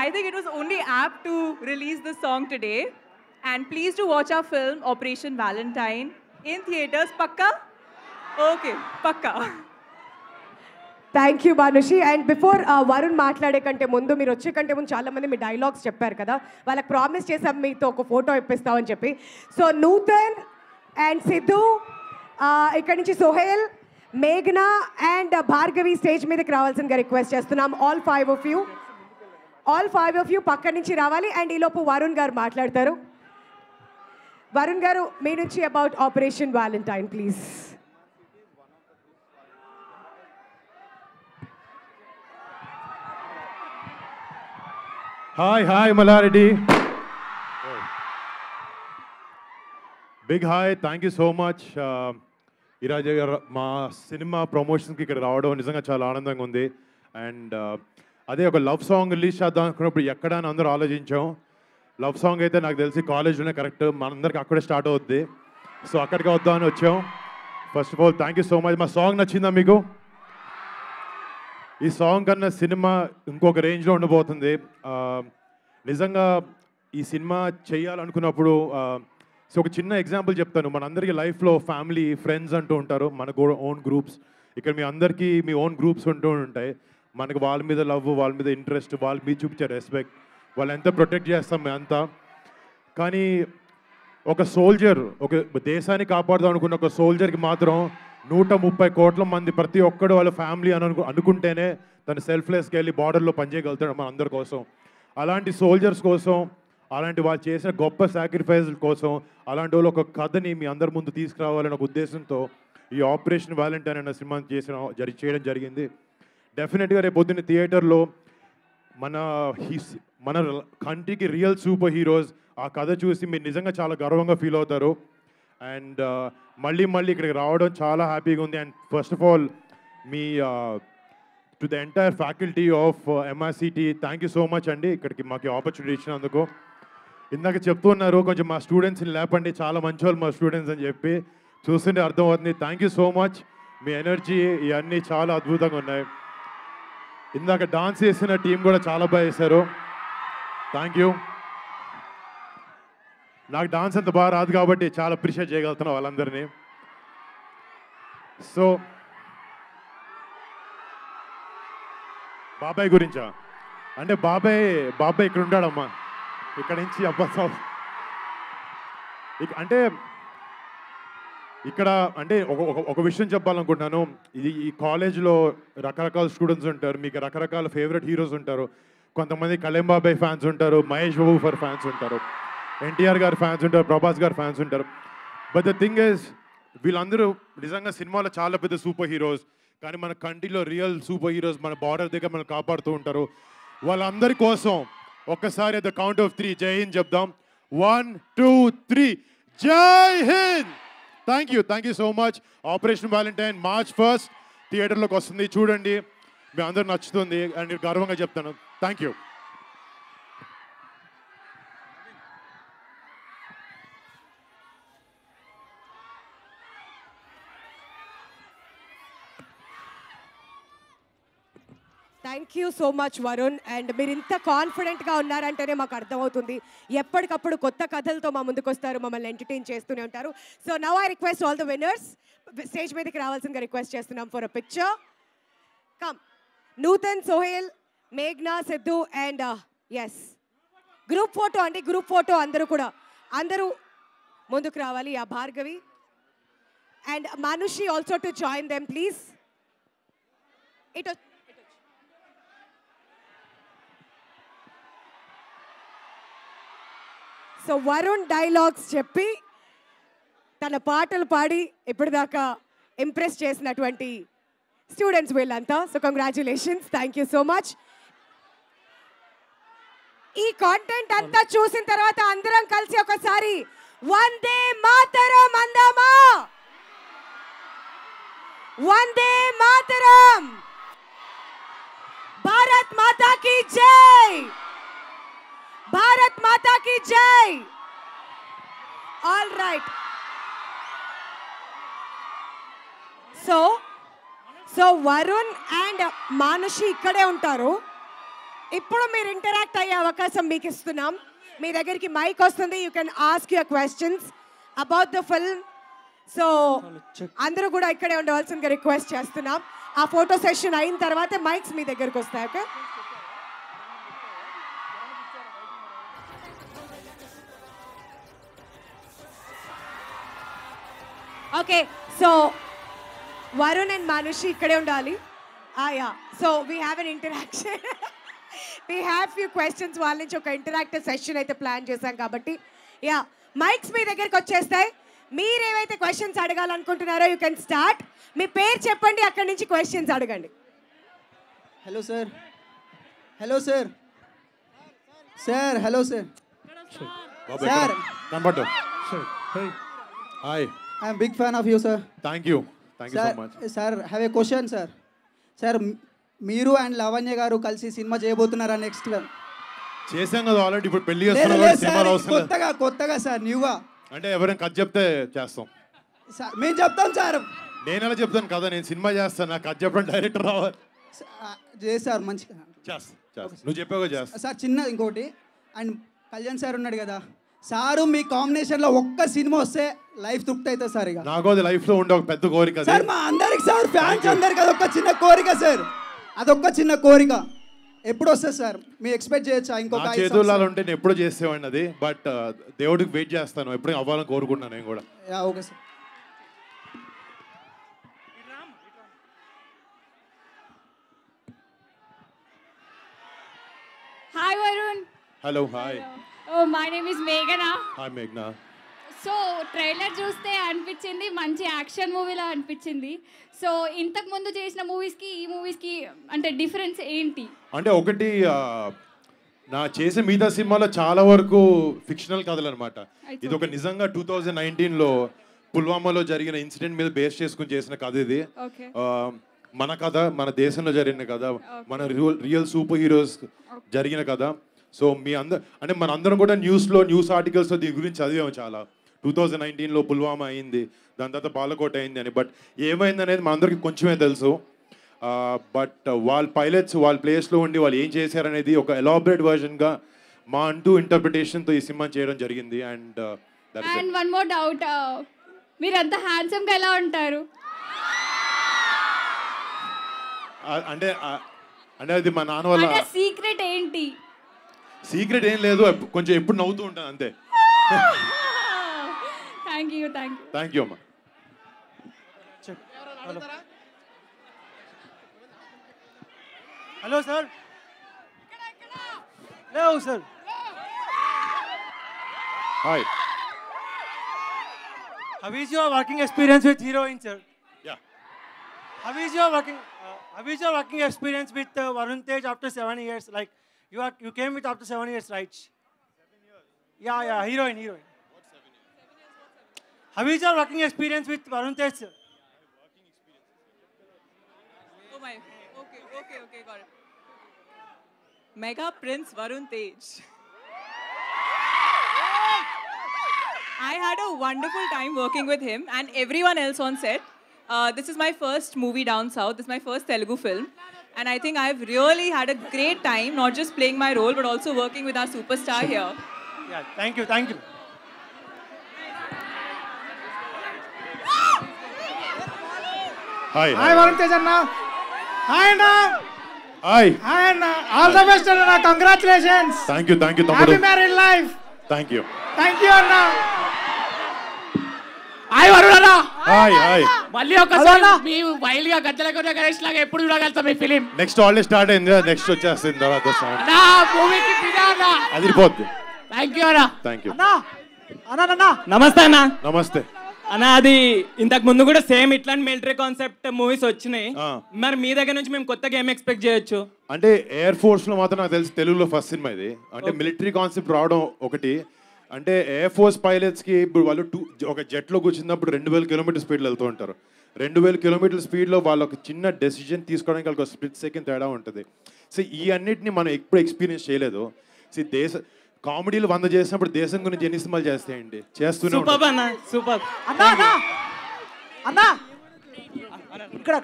I think it was only apt to release this song today. And please do watch our film, Operation Valentine, in theaters. Pakka? Okay, pakka. Thank you Manushi. And before Varun మాట్లాడే కంటే ముందు, మీరు వచ్చే కంటే ముందు చాలామంది మీ dialogues చెప్పారు కదా, వాళ్ళకి ప్రామిస్ చేసాం మీతో ఒక ఫోటో ఇప్పిస్తామని చెప్పి. సో నూతన్ అండ్ సిద్ధు, ఇక్కడి నుంచి సోహేల్, మేఘనా అండ్ భార్గవి స్టేజ్ మీదకి రావాల్సిందిగా రిక్వెస్ట్ చేస్తున్నాం. ఆల్ ఫైవ్ ఆఫ్ యూ పక్క నుంచి రావాలి. అండ్ ఈలోపు వరుణ్ గారు మాట్లాడతారు. వరుణ్ గారు మీ నుంచి about operation Valentine please. Hi, Malareddy. Big hi, thank you so much. ఈరోజు మా సినిమా ప్రమోషన్స్కి ఇక్కడ రావడం నిజంగా చాలా ఆనందంగా ఉంది. అండ్ అదే ఒక లవ్ సాంగ్ రిలీజ్ చేద్దాం అనుకున్నప్పుడు ఎక్కడ అని అందరూ ఆలోచించాం. లవ్ సాంగ్ అయితే నాకు తెలిసి కాలేజ్లోనే కరెక్ట్, మనందరికి అక్కడే స్టార్ట్ అవుద్ది. సో అక్కడికి వద్దామని వచ్చాం. First of all thank you so much. మా సాంగ్ నచ్చిందా మీకు? ఈ సాంగ్ కన్నా సినిమా ఇంకొక రేంజ్లో ఉండబోతుంది. నిజంగా ఈ సినిమా చేయాలనుకున్నప్పుడు సో ఒక చిన్న ఎగ్జాంపుల్ చెప్తాను. మనందరికీ లైఫ్లో ఫ్యామిలీ ఫ్రెండ్స్ అంటూ ఉంటారు, మనకు ఓన్ గ్రూప్స్. ఇక్కడ మీ అందరికీ మీ ఓన్ గ్రూప్స్ ఉంటూ ఉంటాయి. మనకు వాళ్ళ మీద లవ్, వాళ్ళ మీద ఇంట్రెస్ట్, వాళ్ళ మీద చూపించే రెస్పెక్ట్, వాళ్ళు ఎంత ప్రొటెక్ట్ చేస్తాం మేము అంతా. కానీ ఒక సోల్జర్, ఒక దేశాన్ని కాపాడుదాం అనుకున్న ఒక సోల్జర్కి మాత్రం 130 కోట్ల మంది ప్రతి ఒక్కడు వాళ్ళ ఫ్యామిలీ అనుకుంటేనే తను సెల్ఫ్లెస్కి వెళ్ళి బార్డర్లో పనిచేయగలుగుతాడు మన అందరి కోసం. అలాంటి సోల్జర్స్ కోసం, అలాంటి వాళ్ళు చేసిన గొప్ప సాక్రిఫైస్ కోసం, అలాంటి వాళ్ళు ఒక కథని మీ అందరి ముందు తీసుకురావాలనే ఒక ఉద్దేశంతో ఈ ఆపరేషన్ వ్యాలంటైన్ అనే సినిమా చేయడం జరిగింది. డెఫినెట్గా రేపు పొద్దున్న థియేటర్లో మన కంట్రీకి రియల్ సూపర్ హీరోస్ ఆ కథ చూసి మీరు నిజంగా చాలా గర్వంగా ఫీల్ అవుతారు. అండ్ మళ్ళీ ఇక్కడికి రావడం చాలా హ్యాపీగా ఉంది. And first of all me to the entire faculty of MRCT thank you so much అండి, ఇక్కడికి మాకు ఆపర్చునిటీ ఇచ్చినందుకు. ఇందాక చెప్తున్నారు కొంచెం మా స్టూడెంట్స్ని లేపండి, చాలా మంచి వాళ్ళు మా స్టూడెంట్స్ అని చెప్పి చూస్తుంటే అర్థమవుతుంది. Thank you so much. Me energy ఇవన్నీ చాలా అద్భుతంగా ఉన్నాయి. ఇందాక డాన్స్ చేసిన టీం కూడా చాలా బాగా చేశారు. Thank you. నాకు డాన్స్ అంత బాగా రాదు కాబట్టి చాలా అప్రిషియేట్ చేయగలుగుతున్నాను వాళ్ళందరినీ. సో బాబాయ్ గురించా అంటే బాబాయ్ ఇక్కడ ఉంటాడమ్మా, ఇక్కడ నుంచి అబ్బా అంటే ఇక్కడ అంటే ఒక విషయం చెప్పాలనుకుంటున్నాను. ఈ కాలేజ్లో రకరకాల స్టూడెంట్స్ ఉంటారు, మీకు రకరకాల ఫేవరెట్ హీరోస్ ఉంటారు. కొంతమంది కళ్యాణ్ బాబాయ్ ఫ్యాన్స్ ఉంటారు, మహేష్ బాబు ఫర్ ఫ్యాన్స్ ఉంటారు, NTR గారి ఫ్యాన్స్ ఉంటారు, ప్రభాస్ గారి ఫ్యాన్స్ ఉంటారు. బట్ ద థింగ్ ఈజ్ వీళ్ళందరూ నిజంగా సినిమాలో చాలా పెద్ద సూపర్ హీరోస్. కానీ మన కంట్రీలో రియల్ సూపర్ హీరోస్ మన బార్డర్ దగ్గర మనం కాపాడుతూ ఉంటారు. వాళ్ళందరి కోసం ఒక్కసారి ద కౌంట్ ఆఫ్ 3 జై హింద్ చెప్దాం. 1, 2, 3 జై Hind. Thank you so much. Operation Valentine March 1 థియేటర్లోకి వస్తుంది, చూడండి. మీ అందరూ నచ్చుతుంది అండ్ నేను గర్వంగా చెప్తాను. Thank you. Thank you so much Varun. And మీరు ఇంత కాన్ఫిడెంట్గా ఉన్నారంటేనే మాకు అర్థమవుతుంది. ఎప్పటికప్పుడు కొత్త కథలతో మా ముందుకు వస్తారు, మమ్మల్ని ఎంటర్టైన్ చేస్తూనే ఉంటారు. So now I request all the winners stage మీదకి రావాల్సిందిగా రిక్వెస్ట్ చేస్తున్నాం for a picture. Come Nutan, Sohel, మేఘ్నా, Siddhu and yes group photo అండి. గ్రూప్ ఫోటో అందరూ ముందుకు రావాలి. ఆ Bhargavi and Manushi also to join them please. So Varun dialogues చెప్పి తన పాటలు పాడి ఇప్పటిదాకా ఇంప్రెస్ చేసినటువంటి స్టూడెంట్స్ వీళ్ళంతా. So congratulations, thank you so much. ఈ కాంటెంట్ అంతా చూసిన తర్వాత అందరం కలిసి ఒకసారి వందే మాతరం అందామా? వందే మాతరం. భారత్ మాతా కీ జై. భారత్ మాతా కీ జై. All right. So Varun and Manushi ఇక్కడే ఉంటారు. ఇప్పుడు మీరు ఇంటరాక్ట్ అయ్యే అవకాశం మీకు ఇస్తున్నాం. మీ దగ్గరికి మైక్ వస్తుంది, you can ask your questions about the film. So అందరూ కూడా ఇక్కడే ఉండవలసిందిగా రిక్వెస్ట్ చేస్తున్నాం. ఆ ఫోటో సెషన్ అయిన తర్వాత మైక్స్ మీ దగ్గరకు వస్తాయి. Okay. Okay, so Varun and Manushi ఇక్కడే ఉండాలి. Yeah, so we have N interaction. We have few questions. వాళ్ళ నుంచి ఒక ఇంటరాక్టివ్ సెషన్ అయితే ప్లాన్ చేశాం కాబట్టి యా, మైక్స్ మీ దగ్గరికి వచ్చేస్తాయి. మీరేవైతే క్వశ్చన్స్ అడగాలనుకుంటున్నారో యూ కెన్ స్టార్ట్. మీ పేరు చెప్పండి, అక్కడి నుంచి క్వశ్చన్స్ అడగండి. Hello sir. Hello sir. Sir hello sir. Sir కనబడ్డా. Hi. I'm big fan of you sir. Thank you so much. Sir have a question sir. Sir మీరు అండ్ లావణ్య గారు కలిసి సినిమా చేయబోతున్నారా నెక్స్ట్? చేసాం కదా ఆల్రెడీ. ఇప్పుడు పెళ్లి చేస్తున్నాం. కొత్తగా సార్, న్యూగా. అంటే ఎవరైనా కథ చెప్తే చేస్తాం. మేము చెప్తాం సార్. నేను ఎలా చెప్తాను కదా, నేను సినిమా చేస్తాను. నాకు కథ చెప్పడం డైరెక్టర్ రావాలి. చేస్తారు మంచిగా. నువ్వు చెప్పావు చేస్తా సార్. చిన్న ఇంకోటి, అండ్ కళ్యాణ్ సార్ ఉన్నాడు కదా సారు, మీ కాంబినేషన్ లో ఒక్క సినిమా వస్తే లైఫ్ తృప్తి అవుతుంది సార్. ఇక నాకు అది లైఫ్ లో ఉండే ఒక పెద్ద కోరిక సార్. మా అందరికి సార్, ఫ్యాన్స్ అందరికి అదొక చిన్న కోరిక సార్. అదొక్క చిన్న కోరిక ఎప్పుడు వస్తుంది సార్? మీరు ఎక్స్పెక్ట్ చేయొచ్చా? ఇంకొక చేతుల్లో ఉంటే నేను ఎప్పుడు చేసేవాడిని అది. బట్ దేవుడికి వెయిట్ చేస్తాను, ఎప్పుడు అవ్వాలని కోరుకుంటున్నాను నేను కూడా. Okay sir. Hi Varun. Hello, hi. Oh, my name is Meghna. Hi Meghna. So trailer చూస్తే అనిపించింది మంచి యాక్షన్ మూవీలా అనిపించింది. సో ఇంతకు ముందు చేసిన మూవీస్కి ఈ మూవీస్కి అంటే డిఫరెన్స్ ఏంటి? అంటే ఒకటి నా చేసే మిగతా సినిమాలో చాలా వరకు ఫిక్షనల్ కథలు అనమాట. ఇది ఒక నిజంగా 2019లో పుల్వామాలో జరిగిన ఇన్సిడెంట్ మీద బేస్ చేసుకుని చేసిన కథ ఇది. మన కథ, మన దేశంలో జరిగిన కథ, మన రియల్ సూపర్ హీరోస్ జరిగిన కథ. సో మీ అంటే మన అందరం కూడా న్యూస్ ఆర్టికల్స్లో దీని గురించి చదివాము చాలా. 2019లో పుల్వామా అయింది, దాని తర్వాత బాలకోట అయింది అని. బట్ ఏమైంది అనేది మనందరికీ కొంచెమే తెలుసు. బట్ వాళ్ళ పైలట్స్ వాళ్ళ ప్లేస్లో ఉండి వాళ్ళు ఏం చేశారనేది ఒక ఎలాబరేట్ వర్జన్గా మా అంటూ ఇంటర్ప్రిటేషన్తో ఈ సినిమా చేయడం జరిగింది. అండ్ వన్ మోర్ డౌట్, మీరు అంత హ్యాండ్సమ్గా ఎలా ఉంటారు? అంటే అది మా నాన్న వల్ల. సీక్రెట్ ఏంటి? సీక్రెట్ ఏం లేదు, కొంచెం ఎప్పుడు నవ్వుతూ ఉంటాను అంతే. థ్యాంక్ యూ అమ్మా. Hello sir. లేవు sir. Hi. How is your working experience with heroine, sir? Yeah. How is your working experience with Varun Tej after 7 years? Like you came with after 7 years, right? 7 years. Yeah, heroine. What 7 years? How is your working experience with Varun Tej, sir? Working experience. Oh my. Okay, got it. Mega Prince Varun Tej. I had a wonderful time working with him and everyone else on set. This is my first movie down south. This is my first Telugu film. And I think I've really had a great time, not just playing my role, but also working with our superstar here. Yeah, thank you. Hi. Hi, Varun Tej Anna. Hi, Anna. Hi. Hi, Anna. All the best, Anna. Congratulations. Thank you, తమ్ముడు. Happy married life. Thank you, Anna. Hi Varun అన్న. Hi. మళ్ళీ ఒకసారి మీ wild గా గజ్జలకొండ గణేష్ లాగా ఎప్పుడు చూడగలుగుతాం ఈ film? Next already start అయింది, నెక్స్ట్ వచ్చేస్తుంది తర్వాత సాంగ్. నా మూవీకి ఫిదా అన్న. అదిరిపోద్ది. థాంక్యూ అన్న. థాంక్యూ. అన్న. నమస్తే అన్న. నమస్తే అన్న. అది ఇంతకు ముందు కూడా సేమ్ ఇట్లాంటి మిలిటరీ కాన్సెప్ట్ మూవీస్ వచ్చినాయి. మరి మీ దగ్గర నుంచి మేము కొత్తగా ఏం ఎక్స్పెక్ట్ చేయొచ్చు? అంటే ఎయిర్ ఫోర్స్ లో మాత్రం నాకు తెలిసి తెలుగులో ఫస్ట్ సినిమా ఇది. అంటే మిలిటరీ కాన్సెప్ట్ రావడం ఒకటి. అంటే ఎయిర్ ఫోర్స్ పైలట్స్కి ఇప్పుడు వాళ్ళు ఒక జెట్లో కూర్చున్నప్పుడు 2000 కిలోమీటర్ స్పీడ్లో వెళ్తూ ఉంటారు. 2000 కిలోమీటర్ స్పీడ్లో వాళ్ళు ఒక చిన్న డెసిజన్ తీసుకోవడానికి వాళ్ళకి ఒక స్ప్లిట్ సెకండ్ తేడా ఉంటుంది. సో ఈ అన్నిటిని మనం ఎప్పుడు ఎక్స్పీరియన్స్ చేయలేదు. సో కామెడీలు 100 చేసినప్పుడు దేశం గురించి ఎన్ని సినిమాలు చేస్తాయండి, చేస్తూనే సూపర్. అన్నా ఇక్కడ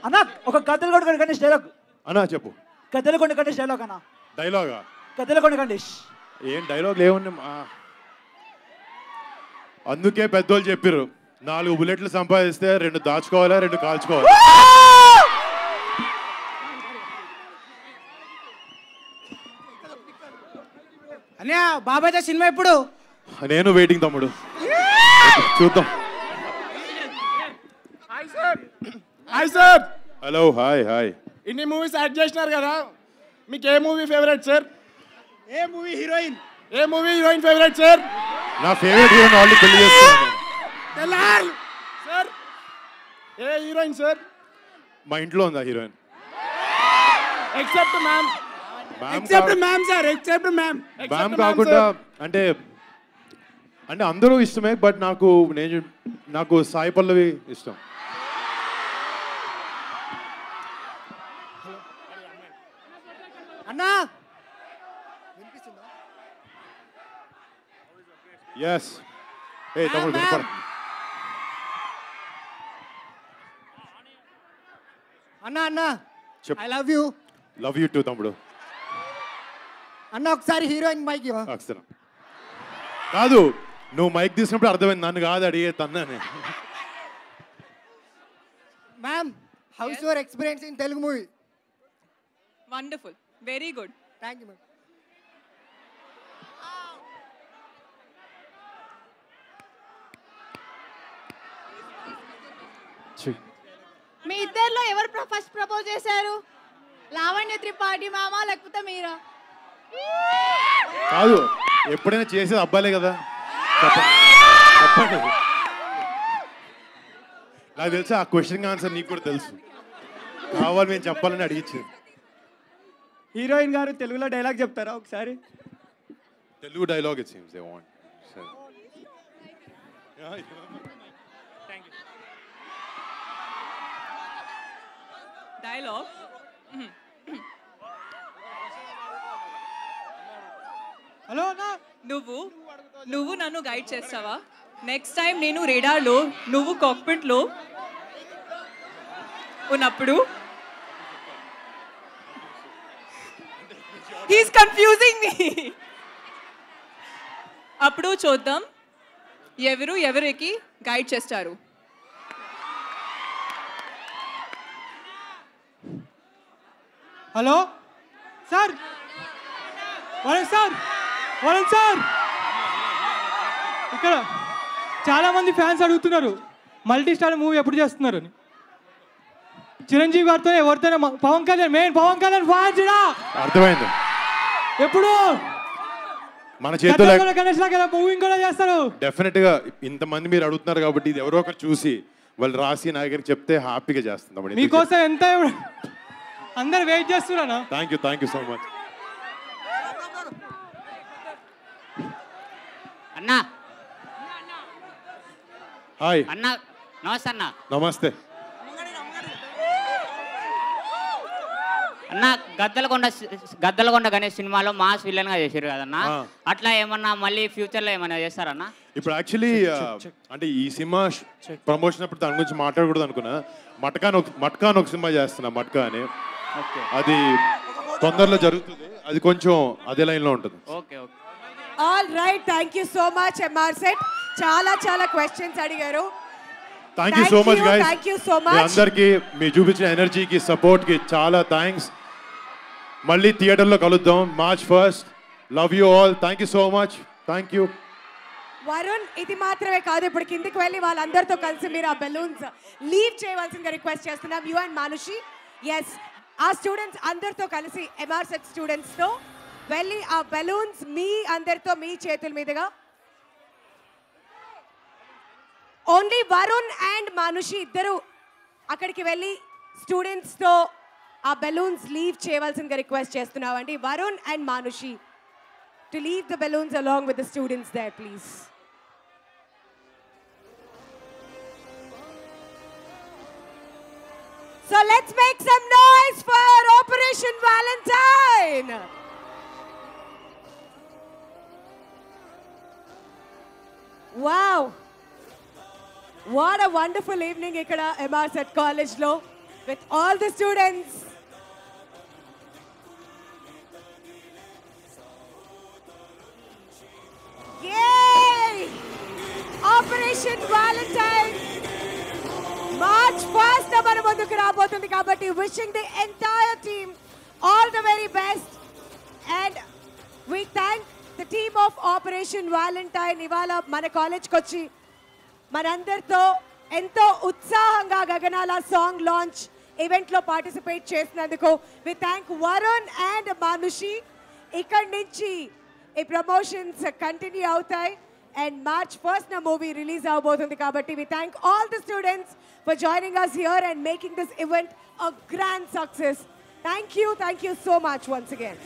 అన్నా ఒక గద్దెలకొండ గణేష్ డైలాగ్ అన్నా చెప్పు. గద్దెలకొండ గణేష్ డైలాగ్ అన్నా. డైలాగా? గద్దెలకొండ గణేష్ ఏం డైలాగ్ లేవున్నా. అందుకే పెద్దోళ్ళు చెప్పారు 4 బుల్లెట్లు సంపాదిస్తే 2 దాచుకోవాలా, 2 కాల్చుకోవాలి. అన్నయ్య బాబాయ్తో సినిమా ఎప్పుడు? నేను వెయిటింగ్ తమ్ముడు, చూద్దాం. Hi sir. Hello hi hi. ఇన్ని మూవీస్ యాడ్ చేసినారు కదా, మీకు ఏ మూవీ ఫేవరెట్ సార్? ఏ మూవీ హీరోయిన్ ఫేవరెట్ సార్? నా ఫేవరెట్ హీరోయిన్ ఆల్రెడీ పెళ్లి చేస్తున్నాను. తెల్లార్ సార్. ఏ హీరోయిన్ సార్? మా ఇంట్లో ఉందా heroine? Except ma'am. Except ma'am sir. Except ma'am. Ma'am కాకుండా అంటే అంటే అందరూ ఇష్టమే, బట్ నాకు సాయి పల్లవి ఇష్టం. అన్నా ఎస్. ఏ తమ్ముడు వినపడ. అన్నా చెప్పు. I love you. Love you two తమ్ముడు. అన్న ఒకసారి హీరోయిన్ మైక్ ఇవ్వ. అక్షరం కాదు, నువ్వు మైక్ తీసినప్పుడు అర్థమైంది, నన్ను కాదు అడిగే తన్నానే. Ma'am, how's your experience in Telugu movie? Wonderful. Very good. Thank you ma'am. మీ ఇద్దరిలో ఎవరు ఫస్ట్ ప్రపోజ్ చేశారు? లావణ్య త్రిపాఠి మామ లేకపోతే మీరా? కాదు, ఎప్పుడైనా చేసేది అబ్బాయిలే కదా. చెప్పండి. నాకు తెలుసు ఆ క్వశ్చన్ ఆన్సర్ నీకు కూడా తెలుసు, కావాలి మేము చెప్పాలని అడిగించింది. హీరోయిన్ గారు తెలుగులో డైలాగ్ చెప్తారా ఒకసారి? Telugu dialogue it seems they want. Dialogue. Hello అన్నా, నువ్వు నన్ను గైడ్ చేస్తావా? నెక్స్ట్ టైం నేను రేడార్లో నువ్వు కాక్పిట్లో ఉన్నప్పుడు హీస్ కన్ఫ్యూజింగ్ మీ. అప్పుడు చూద్దాం ఎవరికి గైడ్ చేస్తారు. Hello sir. వరుణ్ సార్, ఇక్కడ చాలా మంది ఫ్యాన్స్ అడుగుతున్నారు మల్టీ స్టార్ మూవీ ఎప్పుడు చేస్తున్నారు అని. చిరంజీవి గారితో ఎవరితోనే పవన్ కళ్యాణ్ ఫ్యాన్స్ అర్థమైంది. ఎప్పుడు మన చేతిలో గణేష్ లాగా మూవీ కూడా చేస్తారు. డెఫినెట్ గా ఇంతమంది మీరు అడుగుతున్నారు కాబట్టి ఇది ఎవరో ఒకరు చూసి వాళ్ళు రాసి నా దగ్గర చెప్తే హ్యాపీగా చేస్తాం. మీకోసం ఎంత అందరు వెయిట్ చేస్తున్నారా? థ్యాంక్ యూ సో మచ్ అన్నా. హాయ్ అన్నా, నమస్తే అన్న. నమస్తే అన్న, గద్దలకొండ గణేష్ సినిమాలో మాస్ విలన్ గా చేశారు కదన్నా, అట్లా ఏమన్నా మళ్ళీ ఫ్యూచర్ లో ఏమన్నా చేస్తారన్నా? ఇప్పుడు యాక్చువల్లీ అంటే ఈ సినిమా ప్రమోషన్ అప్పుడు దాని గురించి మాట్లాడకూడదు అనుకున్నా. మట్కా అని ఒక సినిమా చేస్తున్నా, మట్కా అని. అది తొందరలో జరుగుతుంది, అది కొంచెం అదే లైన్ లో ఉంటుంది. Okay okay. All right, thank you so much MRCET. చాలా క్వశ్చన్స్ అడిగారు. Thank you so much guys. Thank you so మీ మచ్. అందరికీ మీ చూపించిన ఎనర్జీకి సపోర్ట్కి చాలా థ్యాంక్స్. మళ్ళీ థియేటర్లో కలుద్దాం March 1st. Love you all. Thank you so much. Thank you. Varun, ఇది మాత్రమే కాదు, ఇప్పుడు కిందికి వెళ్ళి వాళ్ళందరితో కలిసి మీరు ఆ బెలూన్స్ లీవ్ చేయవలసిందిగా రిక్వెస్ట్ చేస్తున్నాం. You and Manushi. ఎస్, ఆ స్టూడెంట్స్ అందరితో కలిసి ఎంఆర్ సెట్ స్టూడెంట్స్తో వెళ్ళి ఆ బెలూన్స్ మీ అందరితో మీ చేతుల మీదుగా ఓన్లీ వరుణ్ అండ్ మానుషి ఇద్దరు అక్కడికి వెళ్ళి స్టూడెంట్స్తో ఆ బెలూన్స్ లీవ్ చేయవలసిందిగా రిక్వెస్ట్ చేస్తున్నామండి. Varun and Manushi to leave the balloons along with the students there please. So let's make some noise for Operation Valentine. Wow. What a wonderful evening ikkada MR Set College lo with all the students. Yay! Operation Valentine March 1st మన ముందుకు రాబోతుంది కాబట్టి wishing the entire team all the very best and we thank the team of Operation Valentine ఇవాళ మన కాలేజ్కి వచ్చి మనందరితో ఎంతో ఉత్సాహంగా గగనాల సాంగ్ లాంచ్ ఈవెంట్లో పార్టిసిపేట్ చేసినందుకు we thank Varun and Manushi. ఇక్కడి నుంచి ఈ ప్రమోషన్స్ కంటిన్యూ అవుతాయి అండ్ March 1st నా మూవీ రిలీజ్ అవబోతుంది కాబట్టి we thank all the students for joining us here and making this event a grand success. Thank you so much once again.